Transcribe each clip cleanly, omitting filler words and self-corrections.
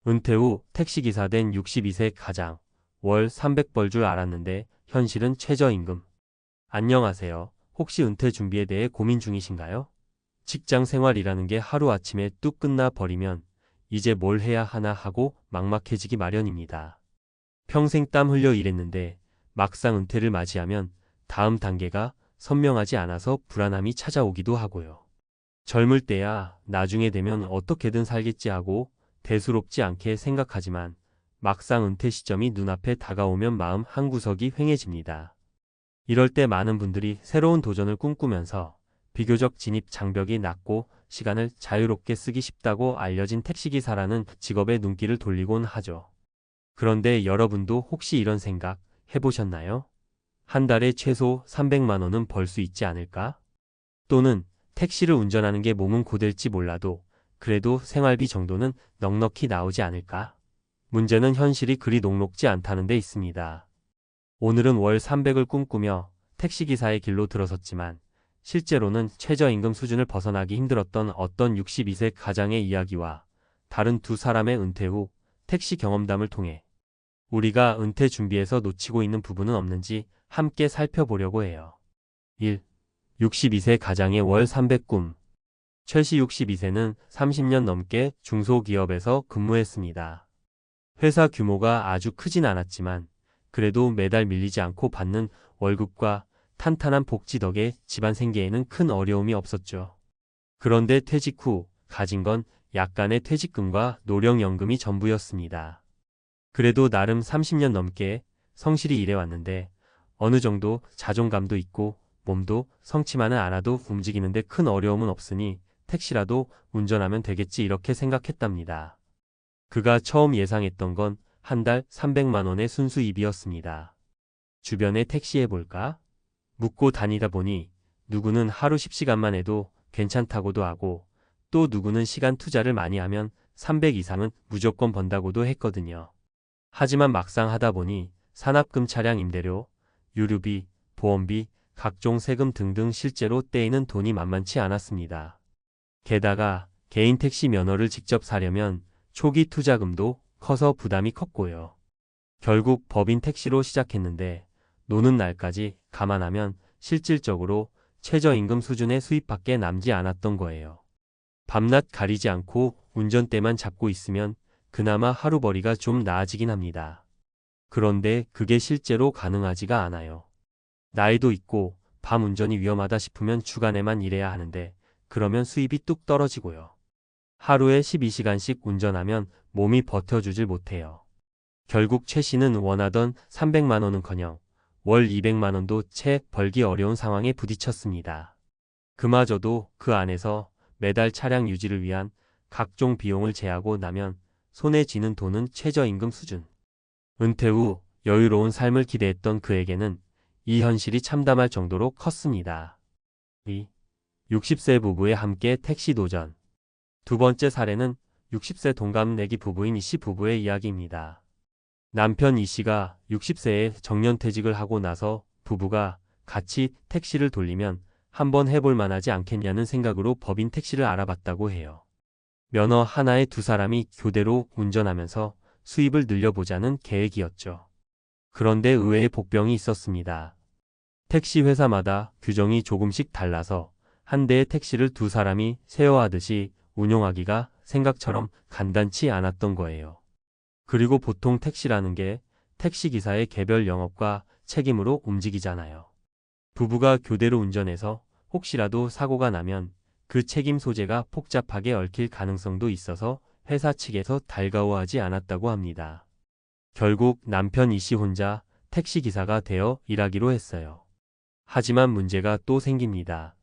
은퇴 후 택시기사 된 62세 가장, 월 300벌 줄 알았는데 현실은 최저임금. 안녕하세요. 혹시 은퇴 준비에 대해 고민 중이신가요? 직장 생활이라는 게 하루아침에 뚝 끝나 버리면 이제 뭘 해야 하나 하고 막막해지기 마련입니다. 평생 땀 흘려 일했는데 막상 은퇴를 맞이하면 다음 단계가 선명하지 않아서 불안함이 찾아오기도 하고요. 젊을 때야 나중에 되면 어떻게든 살겠지 하고 대수롭지 않게 생각하지만 막상 은퇴 시점이 눈앞에 다가오면 마음 한구석이 휑해집니다. 이럴 때 많은 분들이 새로운 도전을 꿈꾸면서 비교적 진입 장벽이 낮고 시간을 자유롭게 쓰기 쉽다고 알려진 택시기사라는 직업에 눈길을 돌리곤 하죠. 그런데 여러분도 혹시 이런 생각 해보셨나요? 한 달에 최소 300만 원은 벌 수 있지 않을까? 또는 택시를 운전하는 게 몸은 고될지 몰라도 그래도 생활비 정도는 넉넉히 나오지 않을까? 문제는 현실이 그리 녹록지 않다는 데 있습니다. 오늘은 월 300을 꿈꾸며 택시기사의 길로 들어섰지만 실제로는 최저임금 수준을 벗어나기 힘들었던 어떤 62세 가장의 이야기와 다른 두 사람의 은퇴 후 택시 경험담을 통해 우리가 은퇴 준비에서 놓치고 있는 부분은 없는지 함께 살펴보려고 해요. 1. 62세 가장의 월 300 꿈. 최 씨 62세는 30년 넘게 중소기업에서 근무했습니다. 회사 규모가 아주 크진 않았지만 그래도 매달 밀리지 않고 받는 월급과 탄탄한 복지 덕에 집안 생계에는 큰 어려움이 없었죠. 그런데 퇴직 후 가진 건 약간의 퇴직금과 노령연금이 전부였습니다. 그래도 나름 30년 넘게 성실히 일해왔는데 어느 정도 자존감도 있고 몸도 성치만은 않아도 움직이는데 큰 어려움은 없으니 택시라도 운전하면 되겠지 이렇게 생각했답니다. 그가 처음 예상했던 건 한 달 300만 원의 순수입이었습니다. 주변에 택시해볼까? 묻고 다니다 보니 누구는 하루 10시간만 해도 괜찮다고도 하고 또 누구는 시간 투자를 많이 하면 300 이상은 무조건 번다고도 했거든요. 하지만 막상 하다 보니 산업금 차량 임대료, 유류비, 보험비, 각종 세금 등등 실제로 떼이는 돈이 만만치 않았습니다. 게다가 개인 택시 면허를 직접 사려면 초기 투자금도 커서 부담이 컸고요. 결국 법인 택시로 시작했는데 노는 날까지 감안하면 실질적으로 최저임금 수준의 수입밖에 남지 않았던 거예요. 밤낮 가리지 않고 운전대만 잡고 있으면 그나마 하루벌이가 좀 나아지긴 합니다. 그런데 그게 실제로 가능하지가 않아요. 나이도 있고 밤 운전이 위험하다 싶으면 주간에만 일해야 하는데 그러면 수입이 뚝 떨어지고요. 하루에 12시간씩 운전하면 몸이 버텨주질 못해요. 결국 최 씨는 원하던 300만 원은커녕 월 200만 원도 채 벌기 어려운 상황에 부딪혔습니다. 그마저도 그 안에서 매달 차량 유지를 위한 각종 비용을 제하고 나면 손에 쥐는 돈은 최저임금 수준. 은퇴 후 여유로운 삶을 기대했던 그에게는 이 현실이 참담할 정도로 컸습니다. 2. 60세 부부의 함께 택시 도전. 두 번째 사례는 60세 동갑내기 부부인 이 씨 부부의 이야기입니다. 남편 이 씨가 60세에 정년퇴직을 하고 나서 부부가 같이 택시를 돌리면 한번 해볼 만하지 않겠냐는 생각으로 법인 택시를 알아봤다고 해요. 면허 하나에 두 사람이 교대로 운전하면서 수입을 늘려보자는 계획이었죠. 그런데 의외의 복병이 있었습니다. 택시 회사마다 규정이 조금씩 달라서 한 대의 택시를 두 사람이 쉐어하듯이 운용하기가 생각처럼 간단치 않았던 거예요. 그리고 보통 택시라는 게 택시기사의 개별 영업과 책임으로 움직이잖아요. 부부가 교대로 운전해서 혹시라도 사고가 나면 그 책임 소재가 복잡하게 얽힐 가능성도 있어서 회사 측에서 달가워하지 않았다고 합니다. 결국 남편 이 씨 혼자 택시기사가 되어 일하기로 했어요. 하지만 문제가 또 생깁니다.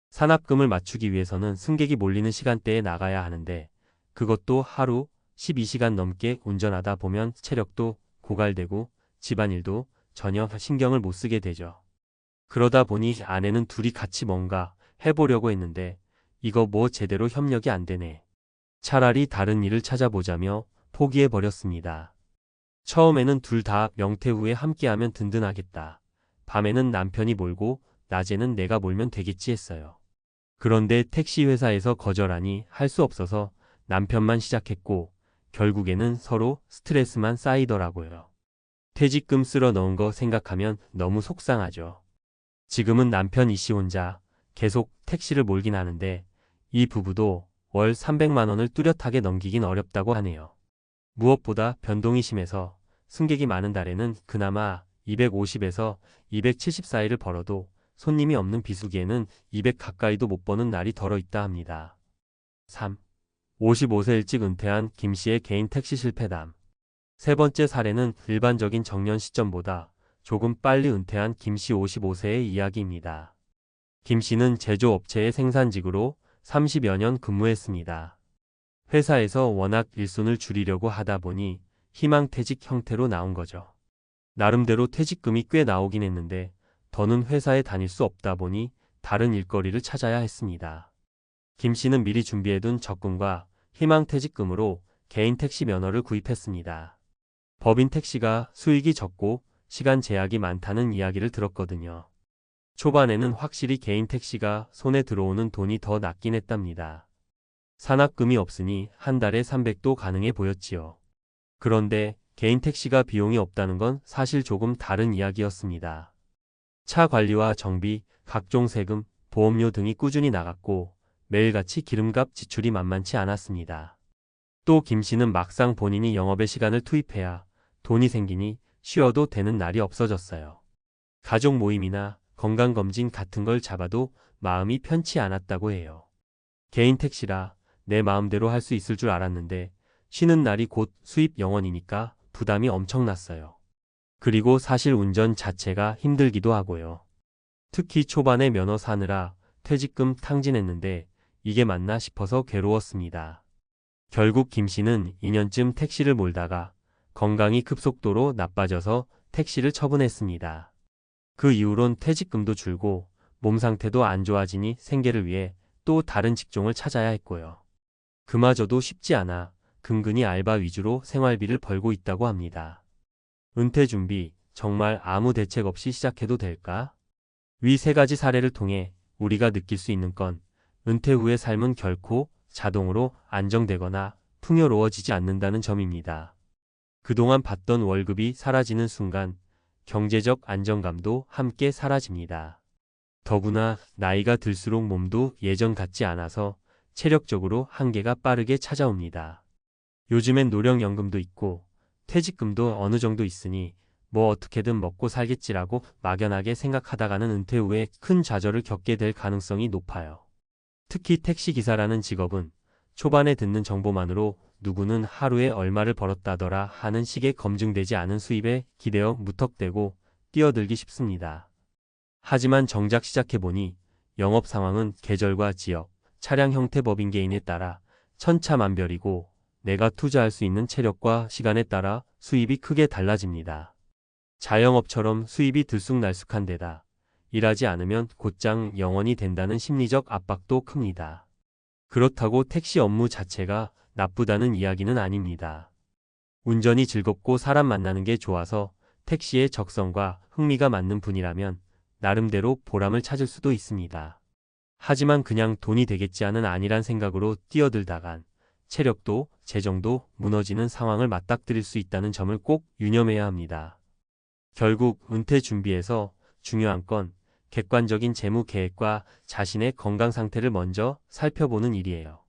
산업금을 맞추기 위해서는 승객이 몰리는 시간대에 나가야 하는데 그것도 하루 12시간 넘게 운전하다 보면 체력도 고갈되고 집안일도 전혀 신경을 못 쓰게 되죠. 그러다 보니 아내는 둘이 같이 뭔가 해보려고 했는데 이거 뭐 제대로 협력이 안 되네. 차라리 다른 일을 찾아보자며 포기해버렸습니다. 처음에는 둘 다 명퇴 후에 함께하면 든든하겠다. 밤에는 남편이 몰고 낮에는 내가 몰면 되겠지 했어요. 그런데 택시 회사에서 거절하니 할 수 없어서 남편만 시작했고 결국에는 서로 스트레스만 쌓이더라고요. 퇴직금 쓸어 넣은 거 생각하면 너무 속상하죠. 지금은 남편 이씨 혼자 계속 택시를 몰긴 하는데 이 부부도 월 300만 원을 뚜렷하게 넘기긴 어렵다고 하네요. 무엇보다 변동이 심해서 승객이 많은 달에는 그나마 250에서 270 사이를 벌어도 손님이 없는 비수기에는 200 가까이도 못 버는 날이 덜어 있다 합니다. 3. 55세 일찍 은퇴한 김 씨의 개인 택시 실패담. 세 번째 사례는 일반적인 정년 시점보다 조금 빨리 은퇴한 김 씨 55세의 이야기입니다. 김 씨는 제조업체의 생산직으로 30여 년 근무했습니다. 회사에서 워낙 일손을 줄이려고 하다 보니 희망퇴직 형태로 나온 거죠. 나름대로 퇴직금이 꽤 나오긴 했는데 더는 회사에 다닐 수 없다 보니 다른 일거리를 찾아야 했습니다. 김 씨는 미리 준비해둔 적금과 희망퇴직금으로 개인 택시 면허를 구입했습니다. 법인 택시가 수익이 적고 시간 제약이 많다는 이야기를 들었거든요. 초반에는 확실히 개인 택시가 손에 들어오는 돈이 더 낫긴 했답니다. 산악금이 없으니 한 달에 300도 가능해 보였지요. 그런데 개인 택시가 비용이 없다는 건 사실 조금 다른 이야기였습니다. 차 관리와 정비, 각종 세금, 보험료 등이 꾸준히 나갔고 매일같이 기름값 지출이 만만치 않았습니다. 또 김 씨는 막상 본인이 영업에 시간을 투입해야 돈이 생기니 쉬어도 되는 날이 없어졌어요. 가족 모임이나 건강검진 같은 걸 잡아도 마음이 편치 않았다고 해요. 개인 택시라 내 마음대로 할 수 있을 줄 알았는데 쉬는 날이 곧 수입 영원이니까 부담이 엄청났어요. 그리고 사실 운전 자체가 힘들기도 하고요. 특히 초반에 면허 사느라 퇴직금 탕진했는데 이게 맞나 싶어서 괴로웠습니다. 결국 김 씨는 2년쯤 택시를 몰다가 건강이 급속도로 나빠져서 택시를 처분했습니다. 그 이후론 퇴직금도 줄고 몸 상태도 안 좋아지니 생계를 위해 또 다른 직종을 찾아야 했고요. 그마저도 쉽지 않아 근근히 알바 위주로 생활비를 벌고 있다고 합니다. 은퇴 준비 정말 아무 대책 없이 시작해도 될까? 위 세 가지 사례를 통해 우리가 느낄 수 있는 건 은퇴 후의 삶은 결코 자동으로 안정되거나 풍요로워지지 않는다는 점입니다. 그동안 받던 월급이 사라지는 순간 경제적 안정감도 함께 사라집니다. 더구나 나이가 들수록 몸도 예전 같지 않아서 체력적으로 한계가 빠르게 찾아옵니다. 요즘엔 노령연금도 있고 퇴직금도 어느 정도 있으니 뭐 어떻게든 먹고 살겠지라고 막연하게 생각하다가는 은퇴 후에 큰 좌절을 겪게 될 가능성이 높아요. 특히 택시기사라는 직업은 초반에 듣는 정보만으로 누구는 하루에 얼마를 벌었다더라 하는 식의 검증되지 않은 수입에 기대어 무턱대고 뛰어들기 쉽습니다. 하지만 정작 시작해보니 영업 상황은 계절과 지역, 차량 형태 법인 개인에 따라 천차만별이고 내가 투자할 수 있는 체력과 시간에 따라 수입이 크게 달라집니다. 자영업처럼 수입이 들쑥날쑥한 데다 일하지 않으면 곧장 영원히 된다는 심리적 압박도 큽니다. 그렇다고 택시 업무 자체가 나쁘다는 이야기는 아닙니다. 운전이 즐겁고 사람 만나는 게 좋아서 택시의 적성과 흥미가 맞는 분이라면 나름대로 보람을 찾을 수도 있습니다. 하지만 그냥 돈이 되겠지 하는 안일한 생각으로 뛰어들다간 체력도 재정도 무너지는 상황을 맞닥뜨릴 수 있다는 점을 꼭 유념해야 합니다. 결국 은퇴 준비에서 중요한 건 객관적인 재무 계획과 자신의 건강 상태를 먼저 살펴보는 일이에요.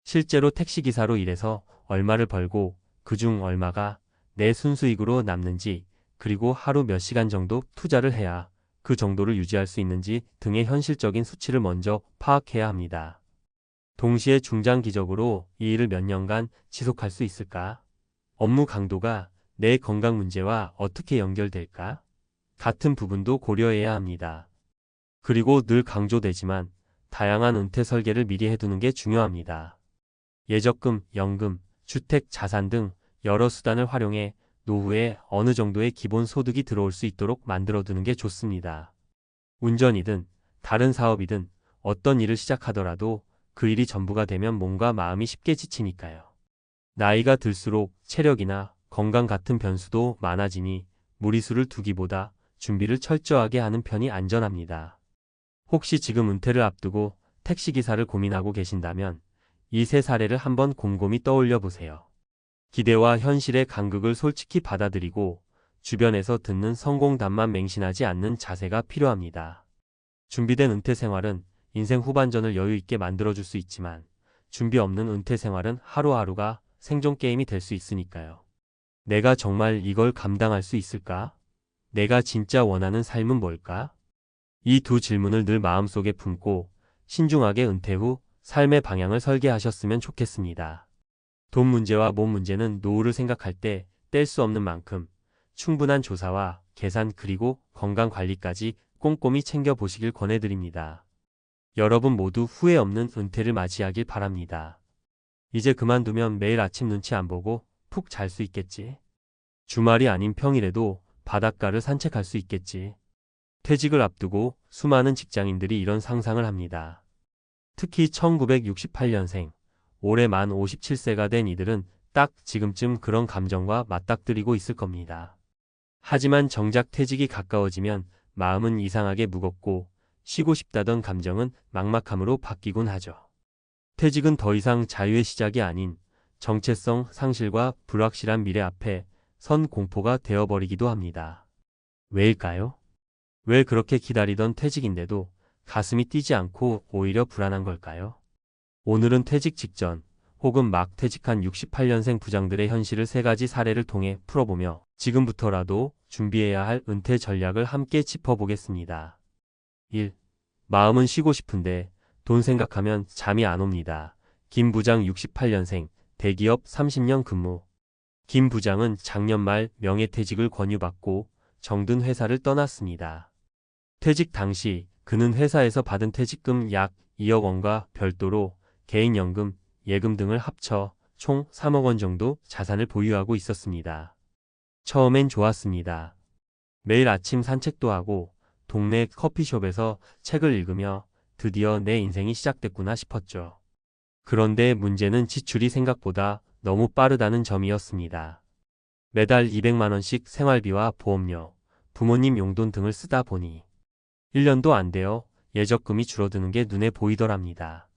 실제로 택시기사로 일해서 얼마를 벌고 그중 얼마가 내 순수익으로 남는지 그리고 하루 몇 시간 정도 투자를 해야 그 정도를 유지할 수 있는지 등의 현실적인 수치를 먼저 파악해야 합니다. 동시에 중장기적으로 이 일을 몇 년간 지속할 수 있을까? 업무 강도가 내 건강 문제와 어떻게 연결될까? 같은 부분도 고려해야 합니다. 그리고 늘 강조되지만 다양한 은퇴 설계를 미리 해두는 게 중요합니다. 예적금, 연금, 주택, 자산 등 여러 수단을 활용해 노후에 어느 정도의 기본 소득이 들어올 수 있도록 만들어두는 게 좋습니다. 운전이든 다른 사업이든 어떤 일을 시작하더라도 그 일이 전부가 되면 몸과 마음이 쉽게 지치니까요. 나이가 들수록 체력이나 건강 같은 변수도 많아지니 무리수를 두기보다 준비를 철저하게 하는 편이 안전합니다. 혹시 지금 은퇴를 앞두고 택시기사를 고민하고 계신다면 이 세 사례를 한번 곰곰이 떠올려 보세요. 기대와 현실의 간극을 솔직히 받아들이고 주변에서 듣는 성공담만 맹신하지 않는 자세가 필요합니다. 준비된 은퇴 생활은 인생 후반전을 여유 있게 만들어줄 수 있지만 준비 없는 은퇴 생활은 하루하루가 생존 게임이 될 수 있으니까요. 내가 정말 이걸 감당할 수 있을까? 내가 진짜 원하는 삶은 뭘까? 이 두 질문을 늘 마음속에 품고 신중하게 은퇴 후 삶의 방향을 설계하셨으면 좋겠습니다. 돈 문제와 몸 문제는 노후를 생각할 때 뗄 수 없는 만큼 충분한 조사와 계산 그리고 건강 관리까지 꼼꼼히 챙겨보시길 권해드립니다. 여러분 모두 후회 없는 은퇴를 맞이하길 바랍니다. 이제 그만두면 매일 아침 눈치 안 보고 푹 잘 수 있겠지. 주말이 아닌 평일에도 바닷가를 산책할 수 있겠지. 퇴직을 앞두고 수많은 직장인들이 이런 상상을 합니다. 특히 1968년생, 올해 만 57세가 된 이들은 딱 지금쯤 그런 감정과 맞닥뜨리고 있을 겁니다. 하지만 정작 퇴직이 가까워지면 마음은 이상하게 무겁고 쉬고 싶다던 감정은 막막함으로 바뀌곤 하죠. 퇴직은 더 이상 자유의 시작이 아닌 정체성 상실과 불확실한 미래 앞에 선 공포가 되어버리기도 합니다. 왜일까요? 왜 그렇게 기다리던 퇴직인데도 가슴이 뛰지 않고 오히려 불안한 걸까요? 오늘은 퇴직 직전 혹은 막 퇴직한 68년생 부장들의 현실을 3가지 사례를 통해 풀어보며 지금부터라도 준비해야 할 은퇴 전략을 함께 짚어보겠습니다. 1. 마음은 쉬고 싶은데 돈 생각하면 잠이 안 옵니다. 김 부장 68년생, 대기업 30년 근무. 김 부장은 작년 말 명예퇴직을 권유받고 정든 회사를 떠났습니다. 퇴직 당시 그는 회사에서 받은 퇴직금 약 2억 원과 별도로 개인연금, 예금 등을 합쳐 총 3억 원 정도 자산을 보유하고 있었습니다. 처음엔 좋았습니다. 매일 아침 산책도 하고 동네 커피숍에서 책을 읽으며 드디어 내 인생이 시작됐구나 싶었죠. 그런데 문제는 지출이 생각보다 너무 빠르다는 점이었습니다. 매달 200만 원씩 생활비와 보험료, 부모님 용돈 등을 쓰다 보니 1년도 안 되어 예적금이 줄어드는 게 눈에 보이더랍니다.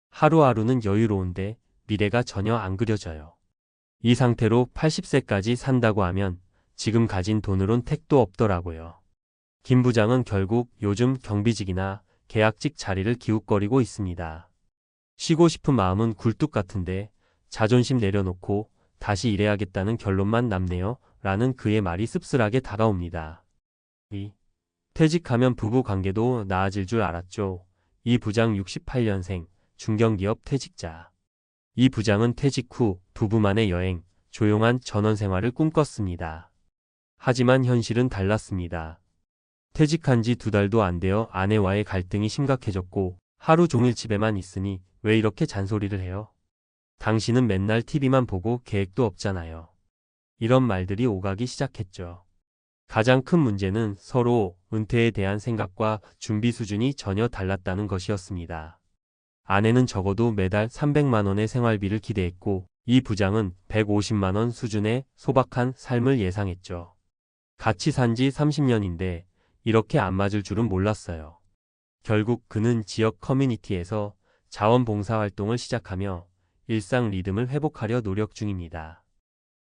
하루하루는 여유로운데 미래가 전혀 안 그려져요. 이 상태로 80세까지 산다고 하면 지금 가진 돈으론 택도 없더라고요. 김 부장은 결국 요즘 경비직이나 계약직 자리를 기웃거리고 있습니다. 쉬고 싶은 마음은 굴뚝 같은데 자존심 내려놓고 다시 일해야겠다는 결론만 남네요. 라는 그의 말이 씁쓸하게 다가옵니다. 2. 퇴직하면 부부 관계도 나아질 줄 알았죠. 이 부장 68년생, 중견기업 퇴직자. 이 부장은 퇴직 후 부부만의 여행, 조용한 전원 생활을 꿈꿨습니다. 하지만 현실은 달랐습니다. 퇴직한 지 2달도 안 되어 아내와의 갈등이 심각해졌고 하루 종일 집에만 있으니 왜 이렇게 잔소리를 해요? 당신은 맨날 TV만 보고 계획도 없잖아요. 이런 말들이 오가기 시작했죠. 가장 큰 문제는 서로 은퇴에 대한 생각과 준비 수준이 전혀 달랐다는 것이었습니다. 아내는 적어도 매달 300만 원의 생활비를 기대했고 이 부장은 150만 원 수준의 소박한 삶을 예상했죠. 같이 산 지 30년인데 이렇게 안 맞을 줄은 몰랐어요. 결국 그는 지역 커뮤니티에서 자원봉사 활동을 시작하며 일상 리듬을 회복하려 노력 중입니다.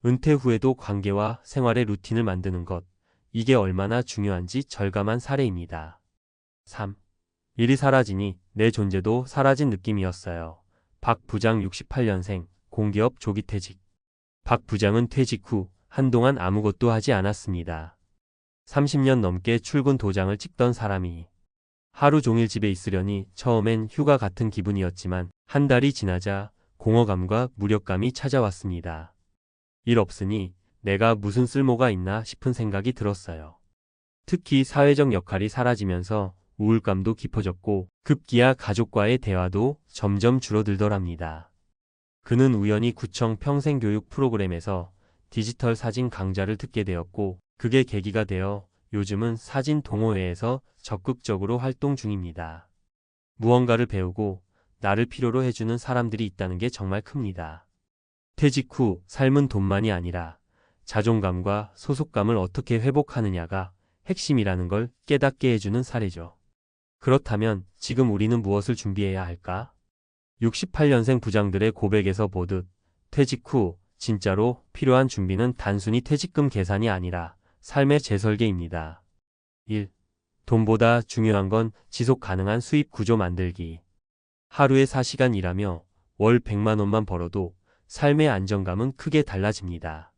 은퇴 후에도 관계와 생활의 루틴을 만드는 것, 이게 얼마나 중요한지 절감한 사례입니다. 3. 일이 사라지니 내 존재도 사라진 느낌이었어요. 박 부장 68년생, 공기업 조기퇴직. 박 부장은 퇴직 후 한동안 아무것도 하지 않았습니다. 30년 넘게 출근 도장을 찍던 사람이 하루 종일 집에 있으려니 처음엔 휴가 같은 기분이었지만 한 달이 지나자 공허감과 무력감이 찾아왔습니다. 일 없으니 내가 무슨 쓸모가 있나 싶은 생각이 들었어요. 특히 사회적 역할이 사라지면서 우울감도 깊어졌고 급기야 가족과의 대화도 점점 줄어들더랍니다. 그는 우연히 구청 평생교육 프로그램에서 디지털 사진 강좌를 듣게 되었고 그게 계기가 되어 요즘은 사진 동호회에서 적극적으로 활동 중입니다. 무언가를 배우고 나를 필요로 해주는 사람들이 있다는 게 정말 큽니다. 퇴직 후 삶은 돈만이 아니라 자존감과 소속감을 어떻게 회복하느냐가 핵심이라는 걸 깨닫게 해주는 사례죠. 그렇다면 지금 우리는 무엇을 준비해야 할까? 68년생 부장들의 고백에서 보듯 퇴직 후 진짜로 필요한 준비는 단순히 퇴직금 계산이 아니라 삶의 재설계입니다. 1. 돈보다 중요한 건 지속 가능한 수입 구조 만들기. 하루에 4시간 일하며 월 100만 원만 벌어도 삶의 안정감은 크게 달라집니다.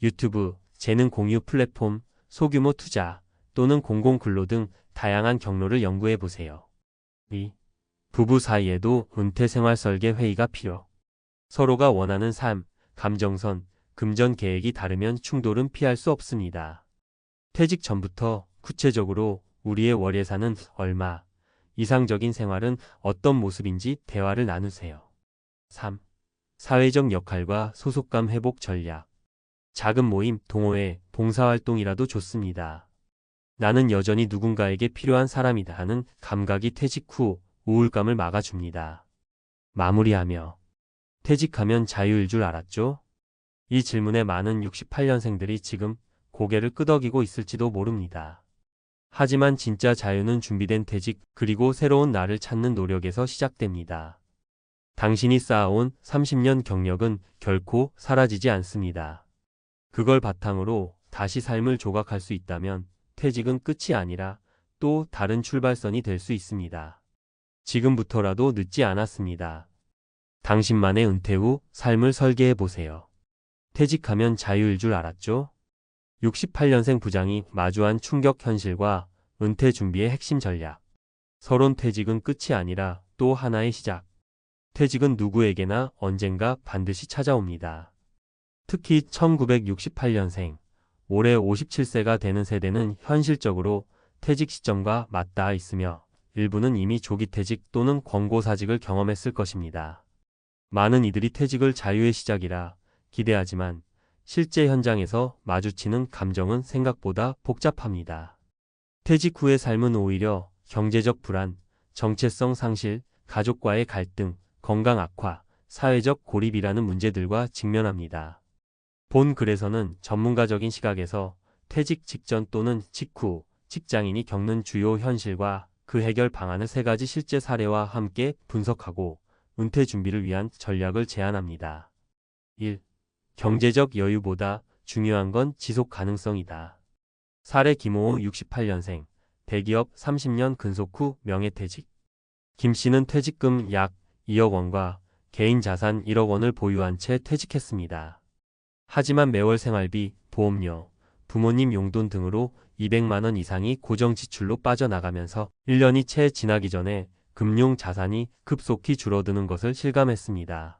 유튜브, 재능 공유 플랫폼, 소규모 투자 또는 공공근로 등 다양한 경로를 연구해 보세요. 2. 부부 사이에도 은퇴 생활 설계 회의가 필요. 서로가 원하는 삶, 감정선, 금전 계획이 다르면 충돌은 피할 수 없습니다. 퇴직 전부터 구체적으로 우리의 월 예산은 얼마, 이상적인 생활은 어떤 모습인지 대화를 나누세요. 3. 사회적 역할과 소속감 회복 전략. 작은 모임, 동호회, 봉사활동이라도 좋습니다. 나는 여전히 누군가에게 필요한 사람이다 하는 감각이 퇴직 후 우울감을 막아줍니다. 마무리하며 퇴직하면 자유일 줄 알았죠? 이 질문에 많은 68년생들이 지금 고개를 끄덕이고 있을지도 모릅니다. 하지만 진짜 자유는 준비된 퇴직 그리고 새로운 나를 찾는 노력에서 시작됩니다. 당신이 쌓아온 30년 경력은 결코 사라지지 않습니다. 그걸 바탕으로 다시 삶을 조각할 수 있다면 퇴직은 끝이 아니라 또 다른 출발선이 될 수 있습니다. 지금부터라도 늦지 않았습니다. 당신만의 은퇴 후 삶을 설계해 보세요. 퇴직하면 자유일 줄 알았죠? 68년생 부장이 마주한 충격 현실과 은퇴 준비의 핵심 전략. 서론 퇴직은 끝이 아니라 또 하나의 시작. 퇴직은 누구에게나 언젠가 반드시 찾아옵니다. 특히 1968년생, 올해 57세가 되는 세대는 현실적으로 퇴직 시점과 맞닿아 있으며 일부는 이미 조기 퇴직 또는 권고사직을 경험했을 것입니다. 많은 이들이 퇴직을 자유의 시작이라 기대하지만 실제 현장에서 마주치는 감정은 생각보다 복잡합니다. 퇴직 후의 삶은 오히려 경제적 불안, 정체성 상실, 가족과의 갈등, 건강 악화, 사회적 고립이라는 문제들과 직면합니다. 본 글에서는 전문가적인 시각에서 퇴직 직전 또는 직후 직장인이 겪는 주요 현실과 그 해결 방안을 3가지 실제 사례와 함께 분석하고 은퇴 준비를 위한 전략을 제안합니다. 1. 경제적 여유보다 중요한 건 지속 가능성이다. 사례 김호호 68년생, 대기업 30년 근속 후 명예퇴직. 김 씨는 퇴직금 약 2억 원과 개인 자산 1억 원을 보유한 채 퇴직했습니다. 하지만 매월 생활비, 보험료, 부모님 용돈 등으로 200만 원 이상이 고정 지출로 빠져나가면서 1년이 채 지나기 전에 금융 자산이 급속히 줄어드는 것을 실감했습니다.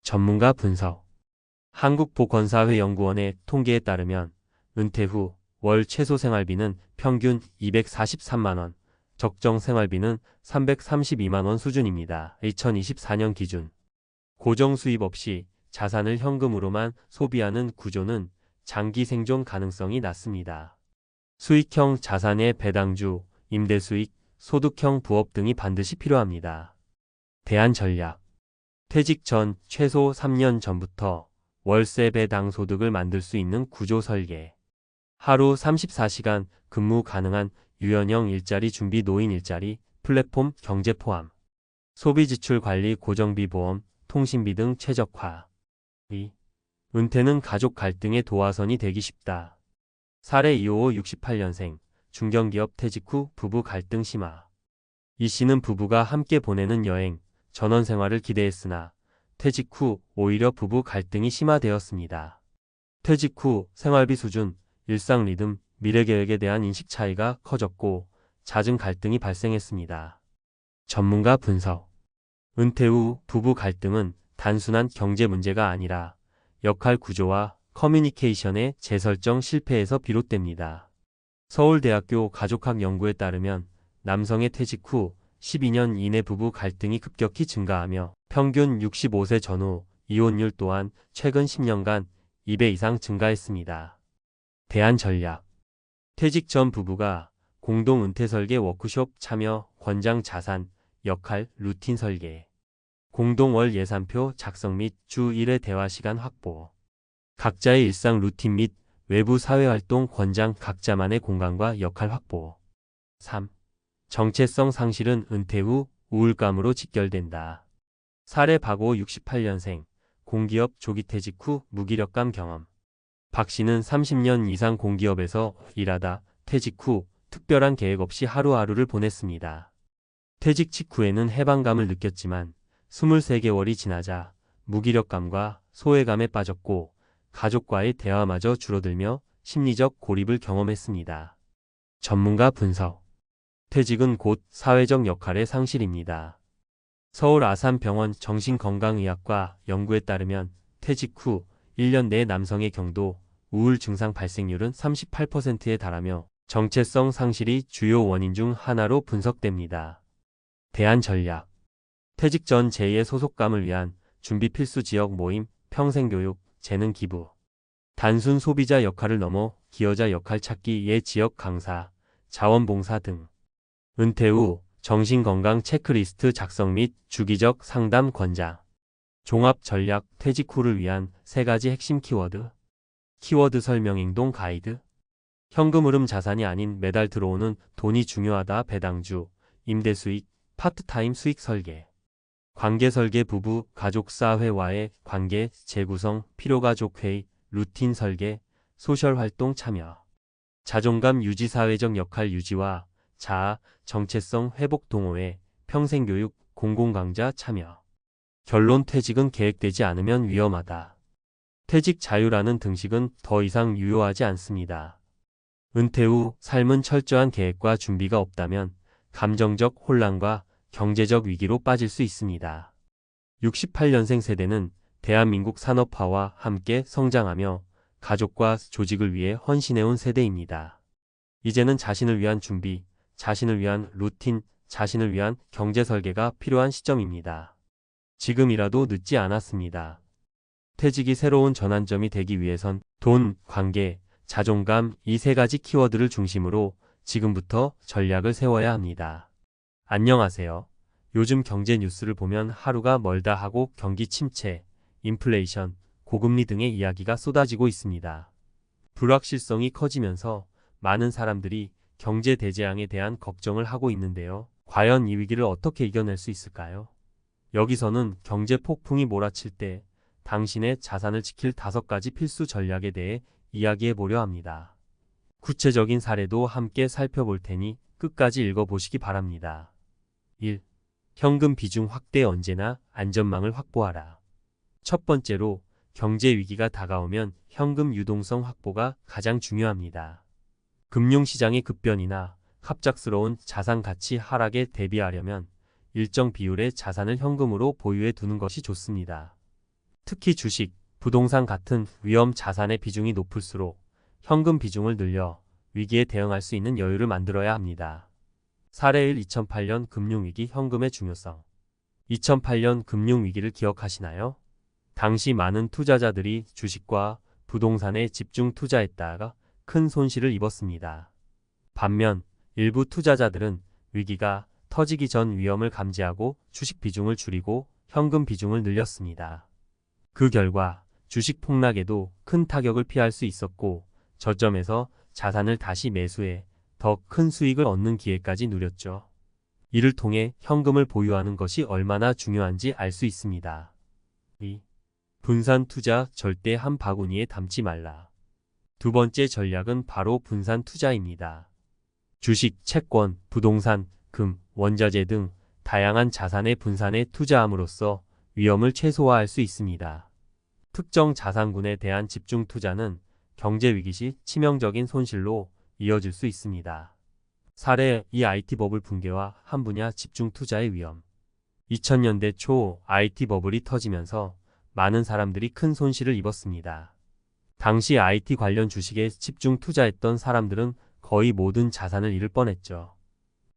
전문가 분석. 한국보건사회연구원의 통계에 따르면 은퇴 후 월 최소 생활비는 평균 243만 원, 적정 생활비는 332만 원 수준입니다. 2024년 기준. 고정 수입 없이 자산을 현금으로만 소비하는 구조는 장기 생존 가능성이 낮습니다. 수익형 자산의 배당주, 임대수익, 소득형 부업 등이 반드시 필요합니다. 대안 전략. 퇴직 전 최소 3년 전부터 월세 배당 소득을 만들 수 있는 구조 설계. 하루 34시간 근무 가능한 유연형 일자리 준비 노인 일자리, 플랫폼 경제 포함. 소비 지출 관리 고정비 보험, 통신비 등 최적화. 2. 은퇴는 가족 갈등의 도화선이 되기 쉽다. 사례 255 68년생, 중견기업 퇴직 후 부부 갈등 심화. 이 씨는 부부가 함께 보내는 여행, 전원 생활을 기대했으나 퇴직 후 오히려 부부 갈등이 심화되었습니다. 퇴직 후 생활비 수준, 일상 리듬, 미래 계획에 대한 인식 차이가 커졌고 잦은 갈등이 발생했습니다. 전문가 분석. 은퇴 후 부부 갈등은 단순한 경제 문제가 아니라 역할 구조와 커뮤니케이션의 재설정 실패에서 비롯됩니다. 서울대학교 가족학 연구에 따르면 남성의 퇴직 후 12년 이내 부부 갈등이 급격히 증가하며 평균 65세 전후 이혼율 또한 최근 10년간 2배 이상 증가했습니다. 대안 전략. 퇴직 전 부부가 공동 은퇴 설계 워크숍 참여, 권장 자산, 역할, 루틴 설계. 공동 월 예산표 작성 및 주 1회 대화 시간 확보. 각자의 일상 루틴 및 외부 사회활동 권장 각자만의 공간과 역할 확보. 3. 정체성 상실은 은퇴 후 우울감으로 직결된다. 사례 박오 68년생, 공기업 조기 퇴직 후 무기력감 경험. 박 씨는 30년 이상 공기업에서 일하다 퇴직 후 특별한 계획 없이 하루하루를 보냈습니다. 퇴직 직후에는 해방감을 느꼈지만 23개월이 지나자 무기력감과 소외감에 빠졌고 가족과의 대화마저 줄어들며 심리적 고립을 경험했습니다. 전문가 분석. 퇴직은 곧 사회적 역할의 상실입니다. 서울 아산병원 정신건강의학과 연구에 따르면 퇴직 후 1년 내 남성의 경도 우울 증상 발생률은 38%에 달하며 정체성 상실이 주요 원인 중 하나로 분석됩니다. 대안 전략. 퇴직 전 제2의 소속감을 위한 준비 필수 지역 모임, 평생교육, 재능 기부. 단순 소비자 역할을 넘어 기여자 역할 찾기 예 지역 강사, 자원봉사 등. 은퇴 후 정신건강 체크리스트 작성 및 주기적 상담 권장. 종합 전략 퇴직 후를 위한 3가지 핵심 키워드. 키워드 설명 행동 가이드. 현금 흐름 자산이 아닌 매달 들어오는 돈이 중요하다 배당주, 임대 수익, 파트타임 수익 설계. 관계 설계 부부, 가족 사회와의 관계 재구성, 필요가족 회의, 루틴 설계, 소셜 활동 참여. 자존감 유지 사회적 역할 유지와 자아, 정체성 회복 동호회, 평생교육, 공공강좌 참여. 결론 퇴직은 계획되지 않으면 위험하다. 퇴직 자유라는 등식은 더 이상 유효하지 않습니다. 은퇴 후 삶은 철저한 계획과 준비가 없다면 감정적 혼란과 경제적 위기로 빠질 수 있습니다. 68년생 세대는 대한민국 산업화와 함께 성장하며 가족과 조직을 위해 헌신해온 세대입니다. 이제는 자신을 위한 준비, 자신을 위한 루틴, 자신을 위한 경제 설계가 필요한 시점입니다. 지금이라도 늦지 않았습니다. 퇴직이 새로운 전환점이 되기 위해선 돈, 관계, 자존감 이 3가지 키워드를 중심으로 지금부터 전략을 세워야 합니다. 안녕하세요. 요즘 경제 뉴스를 보면 하루가 멀다 하고 경기 침체, 인플레이션, 고금리 등의 이야기가 쏟아지고 있습니다. 불확실성이 커지면서 많은 사람들이 경제 대재앙에 대한 걱정을 하고 있는데요. 과연 이 위기를 어떻게 이겨낼 수 있을까요? 여기서는 경제 폭풍이 몰아칠 때 당신의 자산을 지킬 5가지 필수 전략에 대해 이야기해 보려 합니다. 구체적인 사례도 함께 살펴볼 테니 끝까지 읽어보시기 바랍니다. 1. 현금 비중 확대 언제나 안전망을 확보하라. 첫 번째로 경제 위기가 다가오면 현금 유동성 확보가 가장 중요합니다. 금융시장의 급변이나 갑작스러운 자산 가치 하락에 대비하려면 일정 비율의 자산을 현금으로 보유해 두는 것이 좋습니다. 특히 주식, 부동산 같은 위험 자산의 비중이 높을수록 현금 비중을 늘려 위기에 대응할 수 있는 여유를 만들어야 합니다. 사례 1. 2008년 금융위기 현금의 중요성. 2008년 금융위기를 기억하시나요? 당시 많은 투자자들이 주식과 부동산에 집중 투자했다가 큰 손실을 입었습니다. 반면 일부 투자자들은 위기가 터지기 전 위험을 감지하고 주식 비중을 줄이고 현금 비중을 늘렸습니다. 그 결과 주식 폭락에도 큰 타격을 피할 수 있었고 저점에서 자산을 다시 매수해 더 큰 수익을 얻는 기회까지 누렸죠. 이를 통해 현금을 보유하는 것이 얼마나 중요한지 알 수 있습니다. 2. 분산 투자 절대 한 바구니에 담지 말라. 두 번째 전략은 바로 분산 투자입니다. 주식, 채권, 부동산, 금, 원자재 등 다양한 자산의 분산에 투자함으로써 위험을 최소화할 수 있습니다. 특정 자산군에 대한 집중 투자는 경제 위기 시 치명적인 손실로 이어질 수 있습니다. 사례 2. IT 버블 붕괴와 한 분야 집중 투자의 위험. 2000년대 초 IT 버블이 터지면서 많은 사람들이 큰 손실을 입었습니다. 당시 IT 관련 주식에 집중 투자했던 사람들은 거의 모든 자산을 잃을 뻔했죠.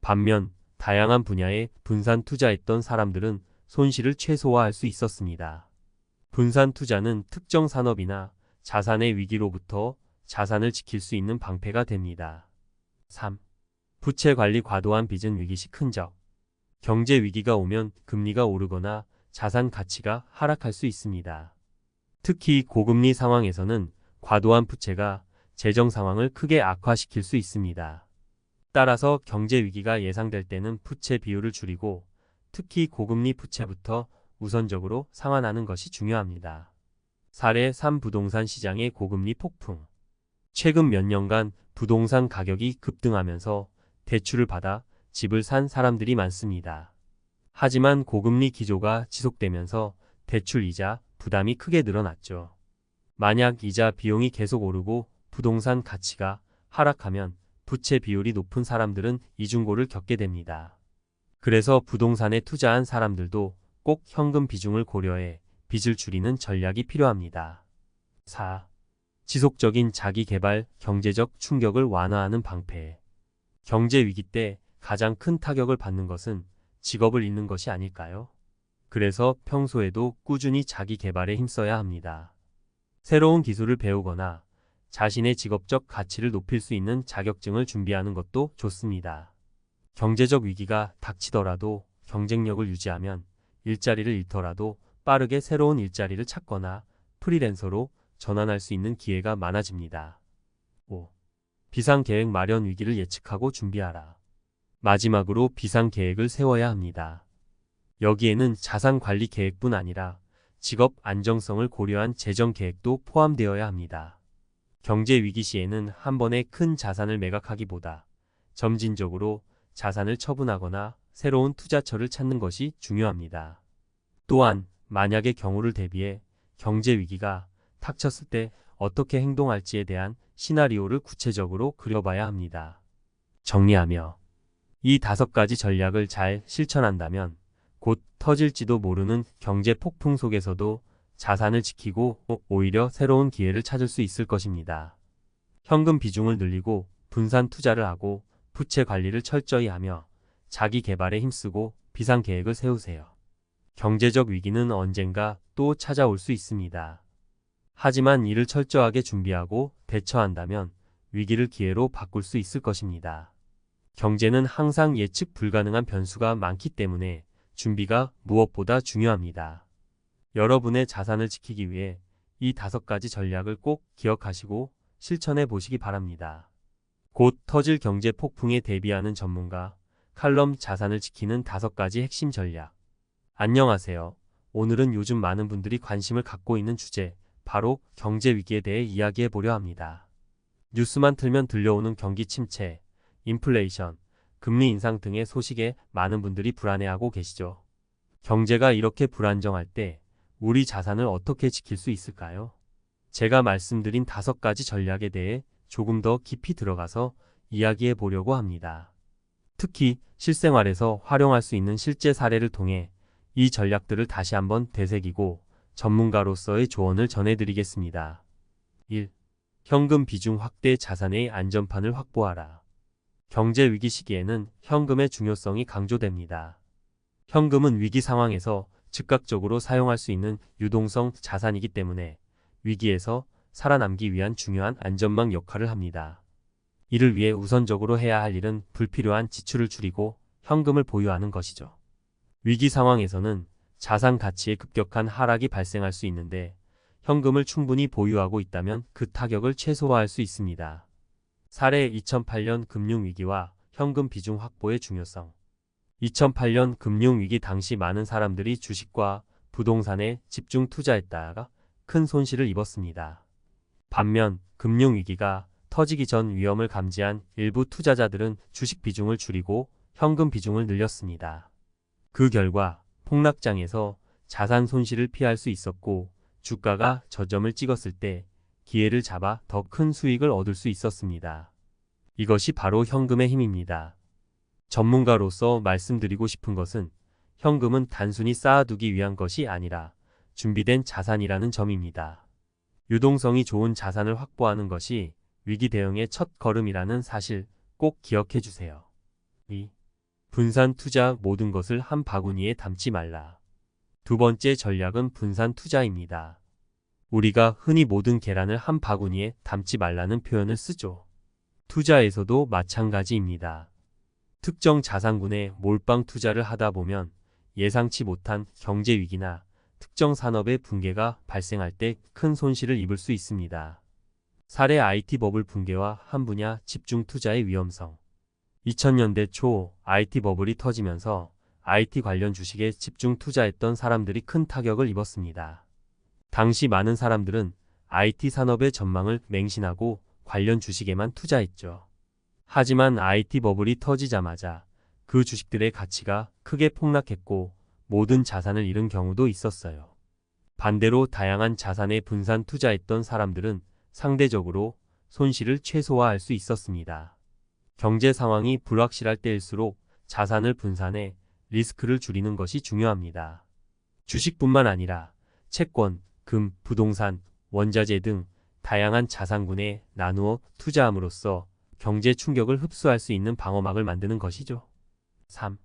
반면 다양한 분야에 분산 투자했던 사람들은 손실을 최소화할 수 있었습니다. 분산 투자는 특정 산업이나 자산의 위기로부터 자산을 지킬 수 있는 방패가 됩니다. 3. 부채 관리 과도한 빚은 위기 시 흔적. 경제 위기가 오면 금리가 오르거나 자산 가치가 하락할 수 있습니다. 특히 고금리 상황에서는 과도한 부채가 재정 상황을 크게 악화시킬 수 있습니다. 따라서 경제 위기가 예상될 때는 부채 비율을 줄이고 특히 고금리 부채부터 우선적으로 상환하는 것이 중요합니다. 사례 3. 부동산 시장의 고금리 폭풍. 최근 몇 년간 부동산 가격이 급등하면서 대출을 받아 집을 산 사람들이 많습니다. 하지만 고금리 기조가 지속되면서 대출 이자 부담이 크게 늘어났죠. 만약 이자 비용이 계속 오르고 부동산 가치가 하락하면 부채 비율이 높은 사람들은 이중고를 겪게 됩니다. 그래서 부동산에 투자한 사람들도 꼭 현금 비중을 고려해 빚을 줄이는 전략이 필요합니다. 4. 지속적인 자기개발, 경제적 충격을 완화하는 방패. 경제 위기 때 가장 큰 타격을 받는 것은 직업을 잃는 것이 아닐까요? 그래서 평소에도 꾸준히 자기 개발에 힘써야 합니다. 새로운 기술을 배우거나 자신의 직업적 가치를 높일 수 있는 자격증을 준비하는 것도 좋습니다. 경제적 위기가 닥치더라도 경쟁력을 유지하면 일자리를 잃더라도 빠르게 새로운 일자리를 찾거나 프리랜서로 전환할 수 있는 기회가 많아집니다. 5. 비상계획 마련. 위기를 예측하고 준비하라. 마지막으로 비상계획을 세워야 합니다. 여기에는 자산관리 계획뿐 아니라 직업 안정성을 고려한 재정계획도 포함되어야 합니다. 경제 위기 시에는 한 번에 큰 자산을 매각하기보다 점진적으로 자산을 처분하거나 새로운 투자처를 찾는 것이 중요합니다. 또한 만약의 경우를 대비해 경제 위기가 닥쳤을 때 어떻게 행동할지에 대한 시나리오를 구체적으로 그려봐야 합니다. 정리하며 이 5가지 전략을 잘 실천한다면 곧 터질지도 모르는 경제 폭풍 속에서도 자산을 지키고 오히려 새로운 기회를 찾을 수 있을 것입니다. 현금 비중을 늘리고 분산 투자를 하고 부채 관리를 철저히 하며 자기 개발에 힘쓰고 비상 계획을 세우세요. 경제적 위기는 언젠가 또 찾아올 수 있습니다. 하지만 이를 철저하게 준비하고 대처한다면 위기를 기회로 바꿀 수 있을 것입니다. 경제는 항상 예측 불가능한 변수가 많기 때문에 준비가 무엇보다 중요합니다. 여러분의 자산을 지키기 위해 이 5가지 전략을 꼭 기억하시고 실천해 보시기 바랍니다. 곧 터질 경제 폭풍에 대비하는 전문가 칼럼 자산을 지키는 5가지 핵심 전략. 안녕하세요. 오늘은 요즘 많은 분들이 관심을 갖고 있는 주제, 바로 경제 위기에 대해 이야기해 보려 합니다. 뉴스만 틀면 들려오는 경기 침체, 인플레이션, 금리 인상 등의 소식에 많은 분들이 불안해하고 계시죠. 경제가 이렇게 불안정할 때 우리 자산을 어떻게 지킬 수 있을까요? 제가 말씀드린 5가지 전략에 대해 조금 더 깊이 들어가서 이야기해 보려고 합니다. 특히 실생활에서 활용할 수 있는 실제 사례를 통해 이 전략들을 다시 한번 되새기고 전문가로서의 조언을 전해드리겠습니다. 1. 현금 비중 확대. 자산의 안전판을 확보하라. 경제 위기 시기에는 현금의 중요성이 강조됩니다. 현금은 위기 상황에서 즉각적으로 사용할 수 있는 유동성 자산이기 때문에 위기에서 살아남기 위한 중요한 안전망 역할을 합니다. 이를 위해 우선적으로 해야 할 일은 불필요한 지출을 줄이고 현금을 보유하는 것이죠. 위기 상황에서는 자산 가치의 급격한 하락이 발생할 수 있는데 현금을 충분히 보유하고 있다면 그 타격을 최소화할 수 있습니다. 사례 2008년 금융위기와 현금 비중 확보의 중요성. 2008년 금융위기 당시 많은 사람들이 주식과 부동산에 집중 투자했다가 큰 손실을 입었습니다. 반면 금융위기가 터지기 전 위험을 감지한 일부 투자자들은 주식 비중을 줄이고 현금 비중을 늘렸습니다. 그 결과 폭락장에서 자산 손실을 피할 수 있었고 주가가 저점을 찍었을 때 기회를 잡아 더 큰 수익을 얻을 수 있었습니다. 이것이 바로 현금의 힘입니다. 전문가로서 말씀드리고 싶은 것은 현금은 단순히 쌓아두기 위한 것이 아니라 준비된 자산이라는 점입니다. 유동성이 좋은 자산을 확보하는 것이 위기 대응의 첫 걸음이라는 사실 꼭 기억해 주세요. 2. 분산 투자. 모든 것을 한 바구니에 담지 말라. 2번째 전략은 분산 투자입니다. 우리가 흔히 모든 계란을 한 바구니에 담지 말라는 표현을 쓰죠. 투자에서도 마찬가지입니다. 특정 자산군에 몰빵 투자를 하다 보면 예상치 못한 경제 위기나 특정 산업의 붕괴가 발생할 때 큰 손실을 입을 수 있습니다. 사례 IT 버블 붕괴와 한 분야 집중 투자의 위험성. 2000년대 초 IT 버블이 터지면서 IT 관련 주식에 집중 투자했던 사람들이 큰 타격을 입었습니다. 당시 많은 사람들은 IT 산업의 전망을 맹신하고 관련 주식에만 투자했죠. 하지만 IT 버블이 터지자마자 그 주식들의 가치가 크게 폭락했고 모든 자산을 잃은 경우도 있었어요. 반대로 다양한 자산에 분산 투자했던 사람들은 상대적으로 손실을 최소화할 수 있었습니다. 경제 상황이 불확실할 때일수록 자산을 분산해 리스크를 줄이는 것이 중요합니다. 주식뿐만 아니라 채권, 금, 부동산, 원자재 등 다양한 자산군에 나누어 투자함으로써 경제 충격을 흡수할 수 있는 방어막을 만드는 것이죠. 3.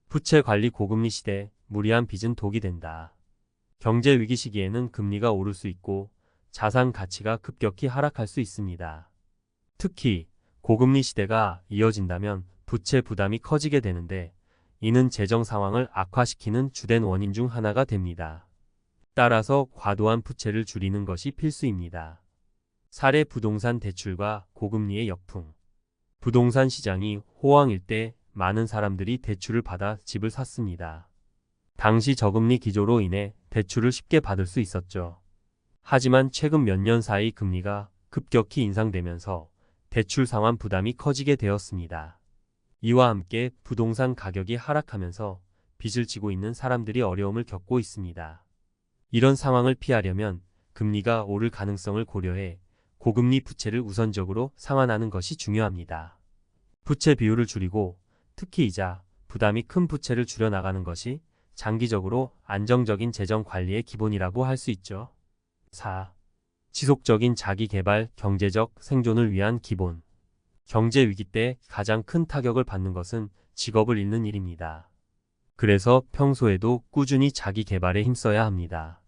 부채 관리 고금리 시대, 무리한 빚은 독이 된다. 경제 위기 시기에는 금리가 오를 수 있고 자산 가치가 급격히 하락할 수 있습니다. 특히 고금리 시대가 이어진다면 부채 부담이 커지게 되는데 이는 재정 상황을 악화시키는 주된 원인 중 하나가 됩니다. 따라서 과도한 부채를 줄이는 것이 필수입니다. 사례 부동산 대출과 고금리의 역풍. 부동산 시장이 호황일 때 많은 사람들이 대출을 받아 집을 샀습니다. 당시 저금리 기조로 인해 대출을 쉽게 받을 수 있었죠. 하지만 최근 몇 년 사이 금리가 급격히 인상되면서 대출 상환 부담이 커지게 되었습니다. 이와 함께 부동산 가격이 하락하면서 빚을 지고 있는 사람들이 어려움을 겪고 있습니다. 이런 상황을 피하려면 금리가 오를 가능성을 고려해 고금리 부채를 우선적으로 상환하는 것이 중요합니다. 부채 비율을 줄이고 특히 이자, 부담이 큰 부채를 줄여나가는 것이 장기적으로 안정적인 재정 관리의 기본이라고 할 수 있죠. 4. 지속적인 자기 개발, 경제적 생존을 위한 기본. 경제 위기 때 가장 큰 타격을 받는 것은 직업을 잃는 일입니다. 그래서 평소에도 꾸준히 자기 개발에 힘써야 합니다.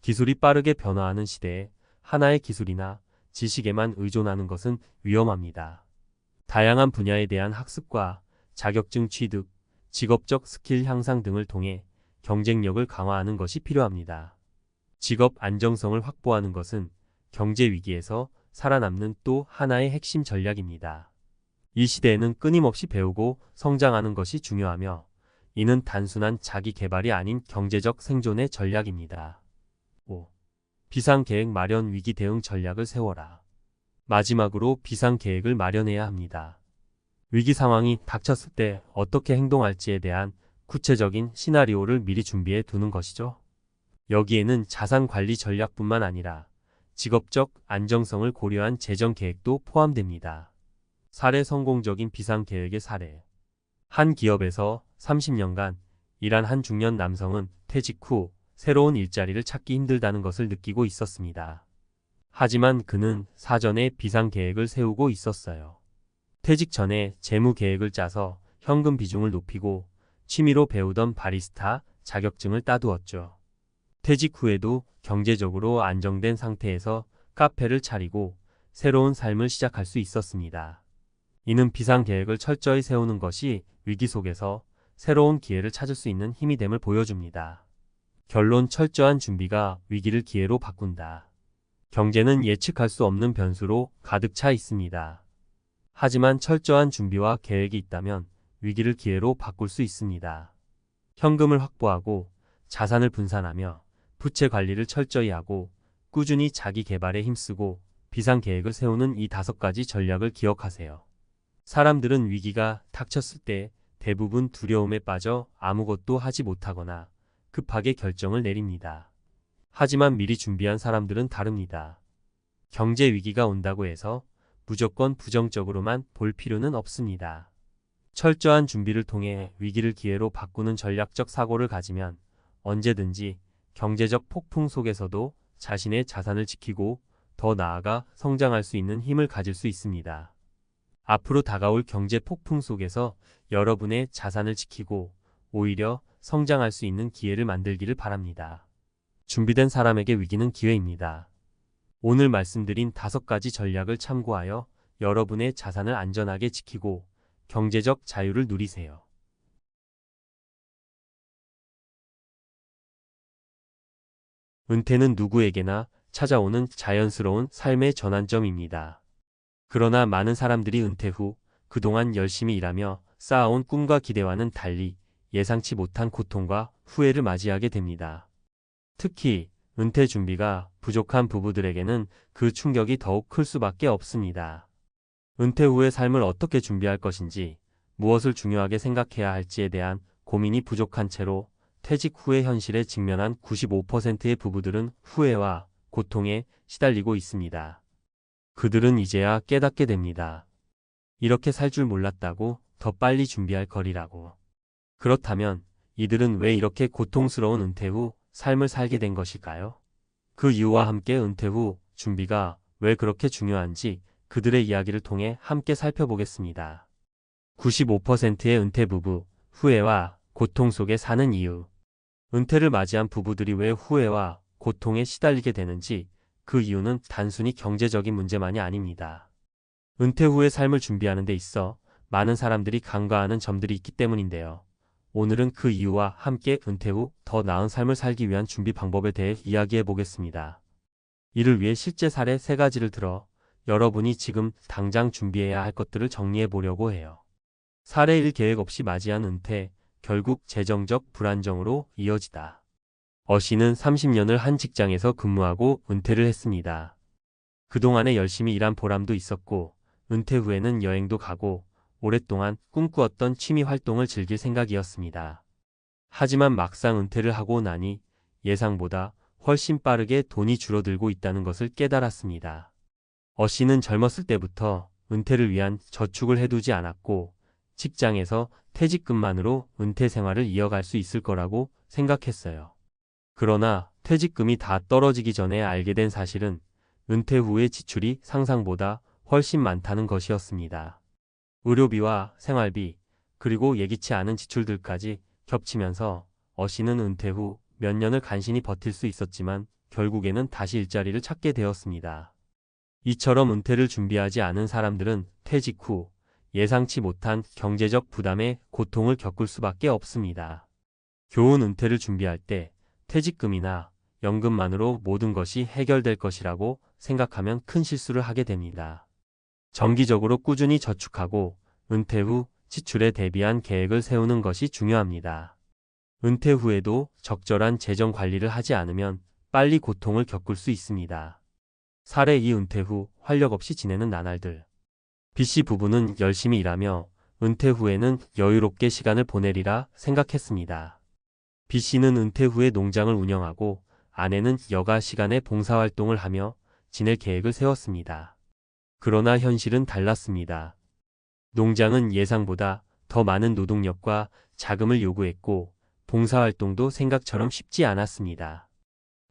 기술이 빠르게 변화하는 시대에 하나의 기술이나 지식에만 의존하는 것은 위험합니다. 다양한 분야에 대한 학습과 자격증 취득, 직업적 스킬 향상 등을 통해 경쟁력을 강화하는 것이 필요합니다. 직업 안정성을 확보하는 것은 경제 위기에서 살아남는 또 하나의 핵심 전략입니다. 이 시대에는 끊임없이 배우고 성장하는 것이 중요하며 이는 단순한 자기 개발이 아닌 경제적 생존의 전략입니다. 5. 비상계획 마련 위기 대응 전략을 세워라. 마지막으로 비상계획을 마련해야 합니다. 위기 상황이 닥쳤을 때 어떻게 행동할지에 대한 구체적인 시나리오를 미리 준비해 두는 것이죠. 여기에는 자산 관리 전략뿐만 아니라 직업적 안정성을 고려한 재정 계획도 포함됩니다. 사례 성공적인 비상계획의 사례. 한 기업에서 30년간 일한 한 중년 남성은 퇴직 후 새로운 일자리를 찾기 힘들다는 것을 느끼고 있었습니다. 하지만 그는 사전에 비상계획을 세우고 있었어요. 퇴직 전에 재무 계획을 짜서 현금 비중을 높이고 취미로 배우던 바리스타 자격증을 따두었죠. 퇴직 후에도 경제적으로 안정된 상태에서 카페를 차리고 새로운 삶을 시작할 수 있었습니다. 이는 비상계획을 철저히 세우는 것이 위기 속에서 새로운 기회를 찾을 수 있는 힘이 됨을 보여줍니다. 결론, 철저한 준비가 위기를 기회로 바꾼다. 경제는 예측할 수 없는 변수로 가득 차 있습니다. 하지만 철저한 준비와 계획이 있다면 위기를 기회로 바꿀 수 있습니다. 현금을 확보하고 자산을 분산하며 부채 관리를 철저히 하고 꾸준히 자기 개발에 힘쓰고 비상계획을 세우는 이 5가지 전략을 기억하세요. 사람들은 위기가 닥쳤을 때 대부분 두려움에 빠져 아무것도 하지 못하거나 급하게 결정을 내립니다. 하지만 미리 준비한 사람들은 다릅니다. 경제 위기가 온다고 해서 무조건 부정적으로만 볼 필요는 없습니다. 철저한 준비를 통해 위기를 기회로 바꾸는 전략적 사고를 가지면 언제든지 경제적 폭풍 속에서도 자신의 자산을 지키고 더 나아가 성장할 수 있는 힘을 가질 수 있습니다. 앞으로 다가올 경제 폭풍 속에서 여러분의 자산을 지키고 오히려 성장할 수 있는 기회를 만들기를 바랍니다. 준비된 사람에게 위기는 기회입니다. 오늘 말씀드린 5가지 전략을 참고하여 여러분의 자산을 안전하게 지키고 경제적 자유를 누리세요. 은퇴는 누구에게나 찾아오는 자연스러운 삶의 전환점입니다. 그러나 많은 사람들이 은퇴 후 그동안 열심히 일하며 쌓아온 꿈과 기대와는 달리 예상치 못한 고통과 후회를 맞이하게 됩니다. 특히 은퇴 준비가 부족한 부부들에게는 그 충격이 더욱 클 수밖에 없습니다. 은퇴 후의 삶을 어떻게 준비할 것인지, 무엇을 중요하게 생각해야 할지에 대한 고민이 부족한 채로 퇴직 후의 현실에 직면한 95%의 부부들은 후회와 고통에 시달리고 있습니다. 그들은 이제야 깨닫게 됩니다. 이렇게 살 줄 몰랐다고, 더 빨리 준비할 거리라고. 그렇다면 이들은 왜 이렇게 고통스러운 은퇴 후 삶을 살게 된 것일까요? 그 이유와 함께 은퇴 후 준비가 왜 그렇게 중요한지 그들의 이야기를 통해 함께 살펴보겠습니다. 95%의 은퇴 부부, 후회와 고통 속에 사는 이유. 은퇴를 맞이한 부부들이 왜 후회와 고통에 시달리게 되는지, 그 이유는 단순히 경제적인 문제만이 아닙니다. 은퇴 후의 삶을 준비하는 데 있어 많은 사람들이 간과하는 점들이 있기 때문인데요. 오늘은 그 이유와 함께 은퇴 후 더 나은 삶을 살기 위한 준비 방법에 대해 이야기해 보겠습니다. 이를 위해 실제 사례 3가지를 들어 여러분이 지금 당장 준비해야 할 것들을 정리해 보려고 해요. 사례 1. 계획 없이 맞이한 은퇴, 결국 재정적 불안정으로 이어지다. 어 씨는 30년을 한 직장에서 근무하고 은퇴를 했습니다. 그동안에 열심히 일한 보람도 있었고, 은퇴 후에는 여행도 가고, 오랫동안 꿈꾸었던 취미 활동을 즐길 생각이었습니다. 하지만 막상 은퇴를 하고 나니 예상보다 훨씬 빠르게 돈이 줄어들고 있다는 것을 깨달았습니다. 어 씨는 젊었을 때부터 은퇴를 위한 저축을 해두지 않았고, 직장에서 퇴직금만으로 은퇴 생활을 이어갈 수 있을 거라고 생각했어요. 그러나 퇴직금이 다 떨어지기 전에 알게 된 사실은 은퇴 후의 지출이 상상보다 훨씬 많다는 것이었습니다. 의료비와 생활비, 그리고 예기치 않은 지출들까지 겹치면서 어 씨는 은퇴 후 몇 년을 간신히 버틸 수 있었지만 결국에는 다시 일자리를 찾게 되었습니다. 이처럼 은퇴를 준비하지 않은 사람들은 퇴직 후 예상치 못한 경제적 부담에 고통을 겪을 수밖에 없습니다. 교훈. 은퇴를 준비할 때 퇴직금이나 연금만으로 모든 것이 해결될 것이라고 생각하면 큰 실수를 하게 됩니다. 정기적으로 꾸준히 저축하고 은퇴 후 지출에 대비한 계획을 세우는 것이 중요합니다. 은퇴 후에도 적절한 재정 관리를 하지 않으면 빨리 고통을 겪을 수 있습니다. 사례 2. 은퇴 후 활력 없이 지내는 나날들. B씨 부부는 열심히 일하며 은퇴 후에는 여유롭게 시간을 보내리라 생각했습니다. B씨는 은퇴 후에 농장을 운영하고 아내는 여가 시간에 봉사활동을 하며 지낼 계획을 세웠습니다. 그러나 현실은 달랐습니다. 농장은 예상보다 더 많은 노동력과 자금을 요구했고, 봉사활동도 생각처럼 쉽지 않았습니다.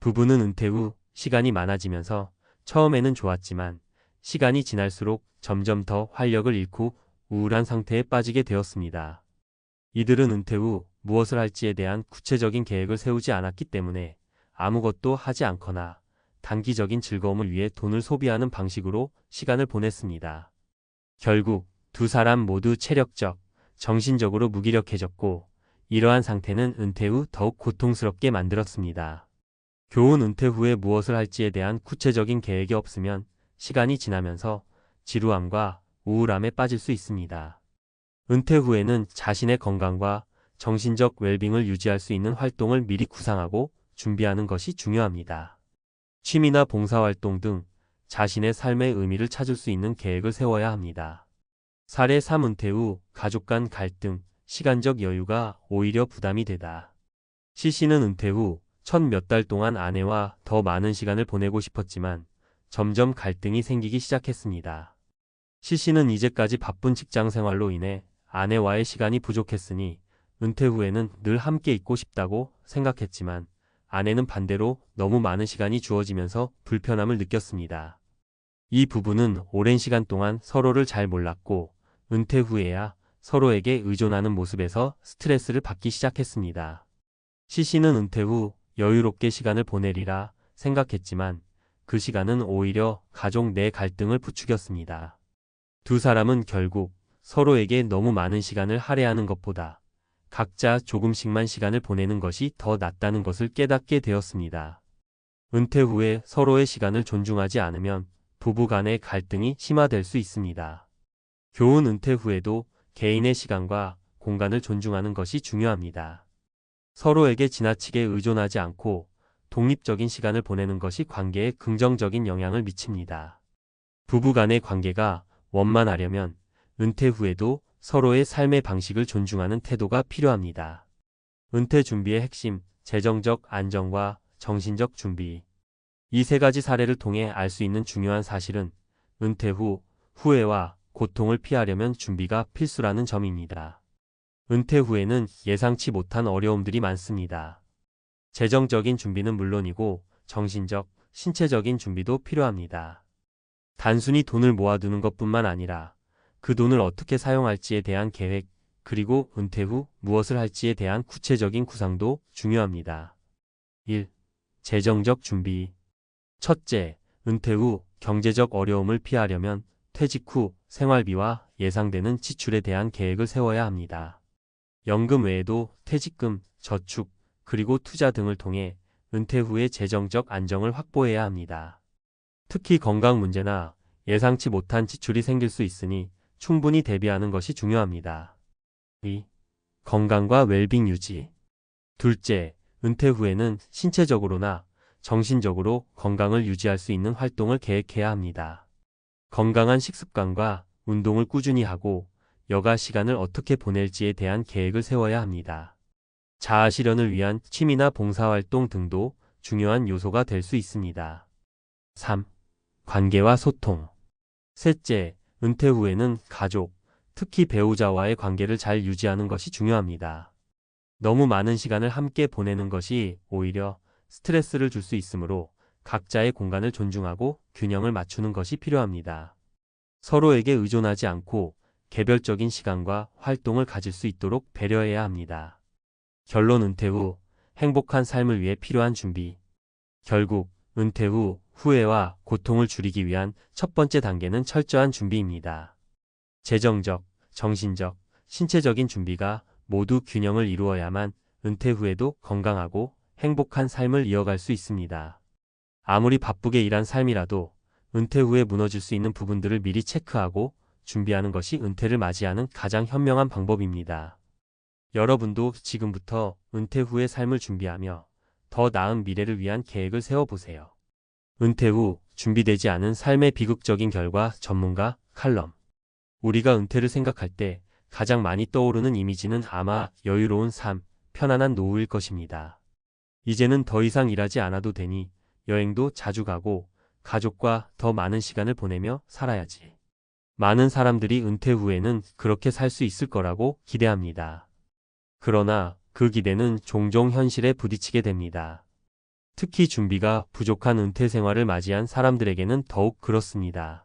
부부는 은퇴 후 시간이 많아지면서 처음에는 좋았지만 시간이 지날수록 점점 더 활력을 잃고 우울한 상태에 빠지게 되었습니다. 이들은 은퇴 후 무엇을 할지에 대한 구체적인 계획을 세우지 않았기 때문에 아무것도 하지 않거나 단기적인 즐거움을 위해 돈을 소비하는 방식으로 시간을 보냈습니다. 결국 두 사람 모두 체력적, 정신적으로 무기력해졌고, 이러한 상태는 은퇴 후 더욱 고통스럽게 만들었습니다. 교훈. 은퇴 후에 무엇을 할지에 대한 구체적인 계획이 없으면 시간이 지나면서 지루함과 우울함에 빠질 수 있습니다. 은퇴 후에는 자신의 건강과 정신적 웰빙을 유지할 수 있는 활동을 미리 구상하고 준비하는 것이 중요합니다. 취미나 봉사활동 등 자신의 삶의 의미를 찾을 수 있는 계획을 세워야 합니다. 사례 3. 은퇴 후 가족 간 갈등, 시간적 여유가 오히려 부담이 되다. C씨는 은퇴 후 첫 몇 달 동안 아내와 더 많은 시간을 보내고 싶었지만 점점 갈등이 생기기 시작했습니다. C씨는 이제까지 바쁜 직장 생활로 인해 아내와의 시간이 부족했으니 은퇴 후에는 늘 함께 있고 싶다고 생각했지만, 아내는 반대로 너무 많은 시간이 주어지면서 불편함을 느꼈습니다. 이 부부는 오랜 시간 동안 서로를 잘 몰랐고, 은퇴 후에야 서로에게 의존하는 모습에서 스트레스를 받기 시작했습니다. C씨는 은퇴 후 여유롭게 시간을 보내리라 생각했지만 그 시간은 오히려 가족 내 갈등을 부추겼습니다. 두 사람은 결국 서로에게 너무 많은 시간을 할애하는 것보다 각자 조금씩만 시간을 보내는 것이 더 낫다는 것을 깨닫게 되었습니다. 은퇴 후에 서로의 시간을 존중하지 않으면 부부 간의 갈등이 심화될 수 있습니다. 교훈. 은퇴 후에도 개인의 시간과 공간을 존중하는 것이 중요합니다. 서로에게 지나치게 의존하지 않고 독립적인 시간을 보내는 것이 관계에 긍정적인 영향을 미칩니다. 부부 간의 관계가 원만하려면 은퇴 후에도 서로의 삶의 방식을 존중하는 태도가 필요합니다. 은퇴 준비의 핵심, 재정적 안정과 정신적 준비. 이 세 가지 사례를 통해 알 수 있는 중요한 사실은 은퇴 후 후회와 고통을 피하려면 준비가 필수라는 점입니다. 은퇴 후에는 예상치 못한 어려움들이 많습니다. 재정적인 준비는 물론이고 정신적, 신체적인 준비도 필요합니다. 단순히 돈을 모아두는 것뿐만 아니라 그 돈을 어떻게 사용할지에 대한 계획, 그리고 은퇴 후 무엇을 할지에 대한 구체적인 구상도 중요합니다. 1. 재정적 준비. 첫째, 은퇴 후 경제적 어려움을 피하려면 퇴직 후 생활비와 예상되는 지출에 대한 계획을 세워야 합니다. 연금 외에도 퇴직금, 저축, 그리고 투자 등을 통해 은퇴 후의 재정적 안정을 확보해야 합니다. 특히 건강 문제나 예상치 못한 지출이 생길 수 있으니 충분히 대비하는 것이 중요합니다. 2. 건강과 웰빙 유지. 둘째, 은퇴 후에는 신체적으로나 정신적으로 건강을 유지할 수 있는 활동을 계획해야 합니다. 건강한 식습관과 운동을 꾸준히 하고 여가 시간을 어떻게 보낼지에 대한 계획을 세워야 합니다. 자아 실현을 위한 취미나 봉사활동 등도 중요한 요소가 될 수 있습니다. 3. 관계와 소통. 셋째, 은퇴 후에는 가족, 특히 배우자와의 관계를 잘 유지하는 것이 중요합니다. 너무 많은 시간을 함께 보내는 것이 오히려 스트레스를 줄 수 있으므로 각자의 공간을 존중하고 균형을 맞추는 것이 필요합니다. 서로에게 의존하지 않고 개별적인 시간과 활동을 가질 수 있도록 배려해야 합니다. 결론, 은퇴 후 행복한 삶을 위해 필요한 준비. 결국 은퇴 후 후회와 고통을 줄이기 위한 첫 번째 단계는 철저한 준비입니다. 재정적, 정신적, 신체적인 준비가 모두 균형을 이루어야만 은퇴 후에도 건강하고 행복한 삶을 이어갈 수 있습니다. 아무리 바쁘게 일한 삶이라도 은퇴 후에 무너질 수 있는 부분들을 미리 체크하고 준비하는 것이 은퇴를 맞이하는 가장 현명한 방법입니다. 여러분도 지금부터 은퇴 후의 삶을 준비하며 더 나은 미래를 위한 계획을 세워보세요. 은퇴 후 준비되지 않은 삶의 비극적인 결과 전문가 칼럼. 우리가 은퇴를 생각할 때 가장 많이 떠오르는 이미지는 아마 여유로운 삶, 편안한 노후일 것입니다. 이제는 더 이상 일하지 않아도 되니 여행도 자주 가고 가족과 더 많은 시간을 보내며 살아야지. 많은 사람들이 은퇴 후에는 그렇게 살 수 있을 거라고 기대합니다. 그러나 그 기대는 종종 현실에 부딪히게 됩니다. 특히 준비가 부족한 은퇴 생활을 맞이한 사람들에게는 더욱 그렇습니다.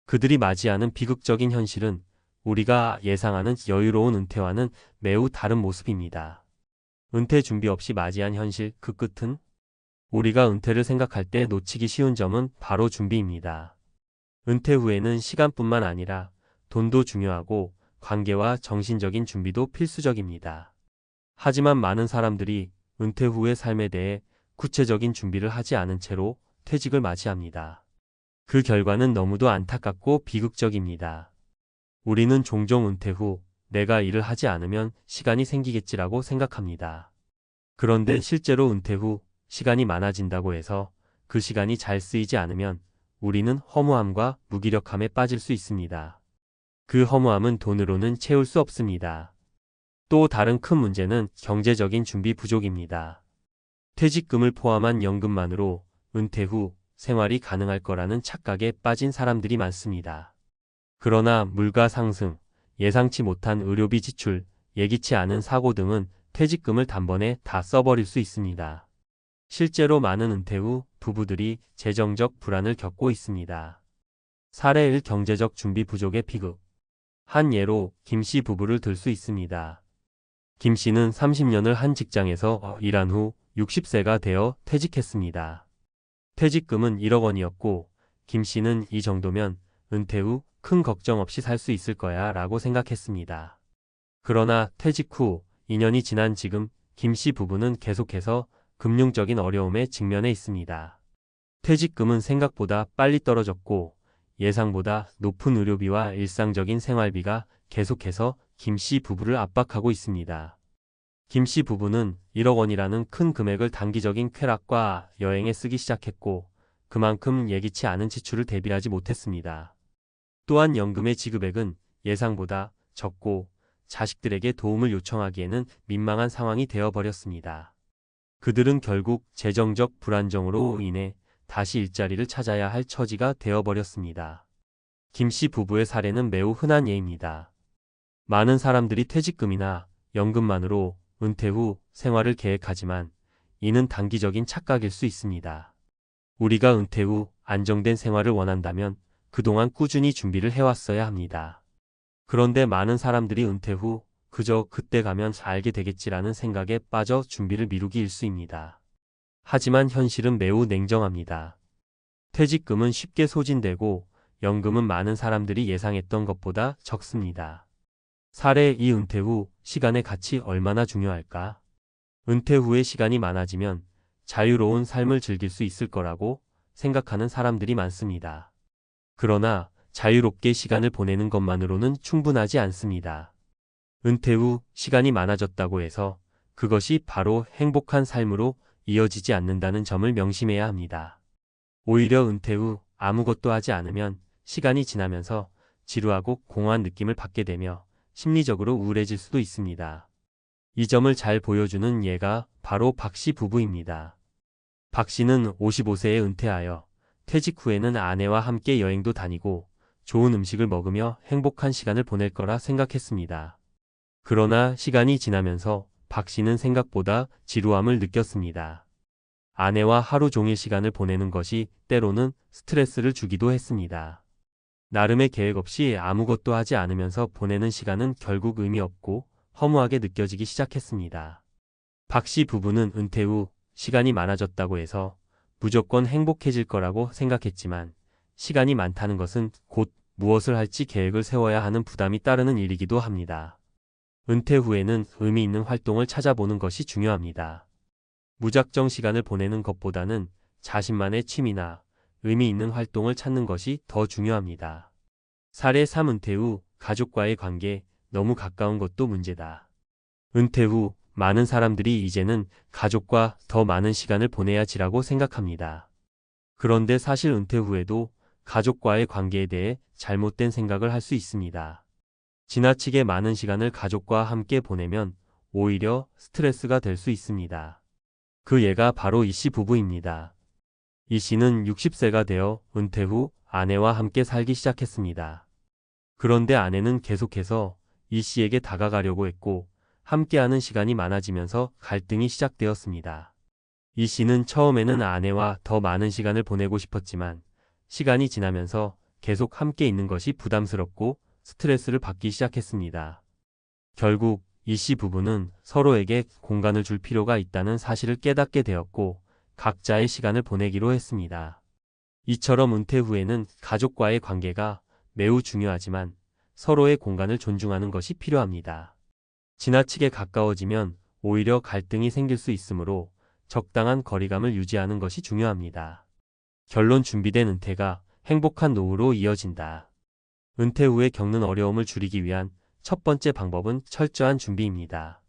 그들이 맞이하는 비극적인 현실은 우리가 예상하는 여유로운 은퇴와는 매우 다른 모습입니다. 은퇴 준비 없이 맞이한 현실, 그 끝은? 우리가 은퇴를 생각할 때 놓치기 쉬운 점은 바로 준비입니다. 은퇴 후에는 시간뿐만 아니라 돈도 중요하고 관계와 정신적인 준비도 필수적입니다. 하지만 많은 사람들이 은퇴 후의 삶에 대해 구체적인 준비를 하지 않은 채로 퇴직을 맞이합니다. 그 결과는 너무도 안타깝고 비극적입니다. 우리는 종종 은퇴 후 내가 일을 하지 않으면 시간이 생기겠지라고 생각합니다. 그런데 실제로 은퇴 후 시간이 많아진다고 해서 그 시간이 잘 쓰이지 않으면 우리는 허무함과 무기력함에 빠질 수 있습니다. 그 허무함은 돈으로는 채울 수 없습니다. 또 다른 큰 문제는 경제적인 준비 부족입니다. 퇴직금을 포함한 연금만으로 은퇴 후 생활이 가능할 거라는 착각에 빠진 사람들이 많습니다. 그러나 물가 상승, 예상치 못한 의료비 지출, 예기치 않은 사고 등은 퇴직금을 단번에 다 써버릴 수 있습니다. 실제로 많은 은퇴 후 부부들이 재정적 불안을 겪고 있습니다. 사례 1. 경제적 준비 부족의 비극. 한 예로 김씨 부부를 들 수 있습니다. 김씨는 30년을 한 직장에서 일한 후 60세가 되어 퇴직했습니다. 퇴직금은 1억 원이었고 김씨는 이 정도면 은퇴 후 큰 걱정 없이 살 수 있을 거야 라고 생각했습니다. 그러나 퇴직 후 2년이 지난 지금 김씨 부부는 계속해서 금융적인 어려움에 직면해 있습니다. 퇴직금은 생각보다 빨리 떨어졌고 예상보다 높은 의료비와 일상적인 생활비가 계속해서 김 씨 부부를 압박하고 있습니다. 김 씨 부부는 1억 원이라는 큰 금액을 단기적인 쾌락과 여행에 쓰기 시작했고 그만큼 예기치 않은 지출을 대비하지 못했습니다. 또한 연금의 지급액은 예상보다 적고 자식들에게 도움을 요청하기에는 민망한 상황이 되어버렸습니다. 그들은 결국 재정적 불안정으로 인해 다시 일자리를 찾아야 할 처지가 되어버렸습니다. 김 씨 부부의 사례는 매우 흔한 예입니다. 많은 사람들이 퇴직금이나 연금만으로 은퇴 후 생활을 계획하지만 이는 단기적인 착각일 수 있습니다. 우리가 은퇴 후 안정된 생활을 원한다면 그동안 꾸준히 준비를 해왔어야 합니다. 그런데 많은 사람들이 은퇴 후 그저 그때 가면 알게 되겠지라는 생각에 빠져 준비를 미루기 일쑤입니다. 하지만 현실은 매우 냉정합니다. 퇴직금은 쉽게 소진되고 연금은 많은 사람들이 예상했던 것보다 적습니다. 사례 2. 은퇴 후 시간의 가치 얼마나 중요할까? 은퇴 후에 시간이 많아지면 자유로운 삶을 즐길 수 있을 거라고 생각하는 사람들이 많습니다. 그러나 자유롭게 시간을 보내는 것만으로는 충분하지 않습니다. 은퇴 후 시간이 많아졌다고 해서 그것이 바로 행복한 삶으로 이어지지 않는다는 점을 명심해야 합니다. 오히려 은퇴 후 아무것도 하지 않으면 시간이 지나면서 지루하고 공허한 느낌을 받게 되며 심리적으로 우울해질 수도 있습니다. 이 점을 잘 보여주는 예가 바로 박 씨 부부입니다. 박 씨는 55세에 은퇴하여 퇴직 후에는 아내와 함께 여행도 다니고 좋은 음식을 먹으며 행복한 시간을 보낼 거라 생각했습니다. 그러나 시간이 지나면서 박 씨는 생각보다 지루함을 느꼈습니다. 아내와 하루 종일 시간을 보내는 것이 때로는 스트레스를 주기도 했습니다. 나름의 계획 없이 아무것도 하지 않으면서 보내는 시간은 결국 의미 없고 허무하게 느껴지기 시작했습니다. 박 씨 부부는 은퇴 후 시간이 많아졌다고 해서 무조건 행복해질 거라고 생각했지만 시간이 많다는 것은 곧 무엇을 할지 계획을 세워야 하는 부담이 따르는 일이기도 합니다. 은퇴 후에는 의미 있는 활동을 찾아보는 것이 중요합니다. 무작정 시간을 보내는 것보다는 자신만의 취미나 의미 있는 활동을 찾는 것이 더 중요합니다. 사례 3. 은퇴 후 가족과의 관계 너무 가까운 것도 문제다. 은퇴 후 많은 사람들이 이제는 가족과 더 많은 시간을 보내야지라고 생각합니다. 그런데 사실 은퇴 후에도 가족과의 관계에 대해 잘못된 생각을 할 수 있습니다. 지나치게 많은 시간을 가족과 함께 보내면 오히려 스트레스가 될 수 있습니다. 그 예가 바로 이 씨 부부입니다. 이 씨는 60세가 되어 은퇴 후 아내와 함께 살기 시작했습니다. 그런데 아내는 계속해서 이 씨에게 다가가려고 했고 함께하는 시간이 많아지면서 갈등이 시작되었습니다. 이 씨는 처음에는 아내와 더 많은 시간을 보내고 싶었지만 시간이 지나면서 계속 함께 있는 것이 부담스럽고 스트레스를 받기 시작했습니다. 결국 이 씨 부부는 서로에게 공간을 줄 필요가 있다는 사실을 깨닫게 되었고 각자의 시간을 보내기로 했습니다. 이처럼 은퇴 후에는 가족과의 관계가 매우 중요하지만 서로의 공간을 존중하는 것이 필요합니다. 지나치게 가까워지면 오히려 갈등이 생길 수 있으므로 적당한 거리감을 유지하는 것이 중요합니다. 결론 준비된 은퇴가 행복한 노후로 이어진다. 은퇴 후에 겪는 어려움을 줄이기 위한 첫 번째 방법은 철저한 준비입니다.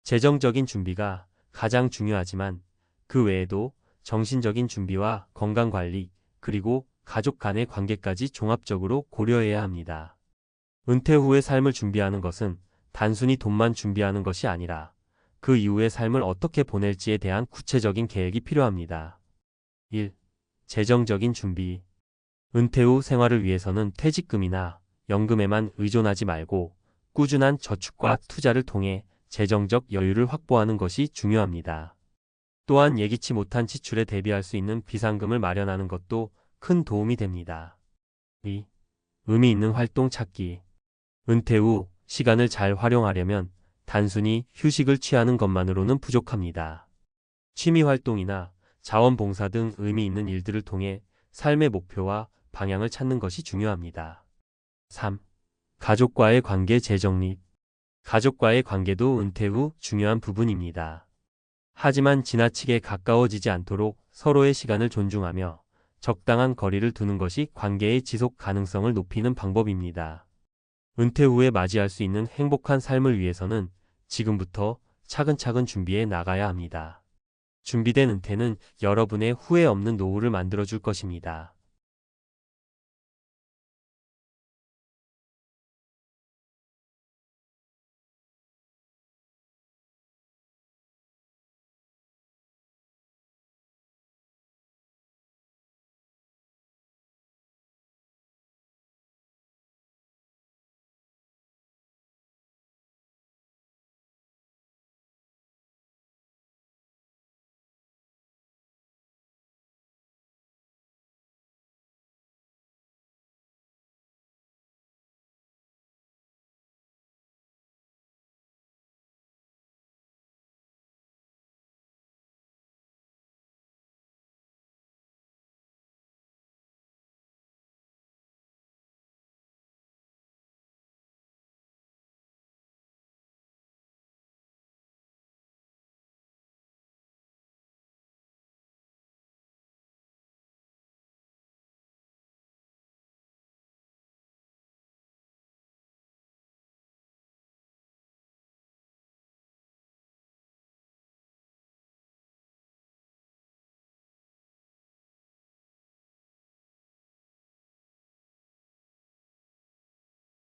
재정적인 준비가 가장 중요하지만 그 외에도 정신적인 준비와 건강관리, 그리고 가족 간의 관계까지 종합적으로 고려해야 합니다. 은퇴 후의 삶을 준비하는 것은 단순히 돈만 준비하는 것이 아니라 그 이후의 삶을 어떻게 보낼지에 대한 구체적인 계획이 필요합니다. 1. 재정적인 준비. 은퇴 후 생활을 위해서는 퇴직금이나 연금에만 의존하지 말고 꾸준한 저축과 투자를 통해 재정적 여유를 확보하는 것이 중요합니다. 또한 예기치 못한 지출에 대비할 수 있는 비상금을 마련하는 것도 큰 도움이 됩니다. 2. 의미 있는 활동 찾기. 은퇴 후 시간을 잘 활용하려면 단순히 휴식을 취하는 것만으로는 부족합니다. 취미 활동이나 자원봉사 등 의미 있는 일들을 통해 삶의 목표와 방향을 찾는 것이 중요합니다. 3. 가족과의 관계 재정립. 가족과의 관계도 은퇴 후 중요한 부분입니다. 하지만 지나치게 가까워지지 않도록 서로의 시간을 존중하며 적당한 거리를 두는 것이 관계의 지속 가능성을 높이는 방법입니다. 은퇴 후에 맞이할 수 있는 행복한 삶을 위해서는 지금부터 차근차근 준비해 나가야 합니다. 준비된 은퇴는 여러분의 후회 없는 노후를 만들어줄 것입니다.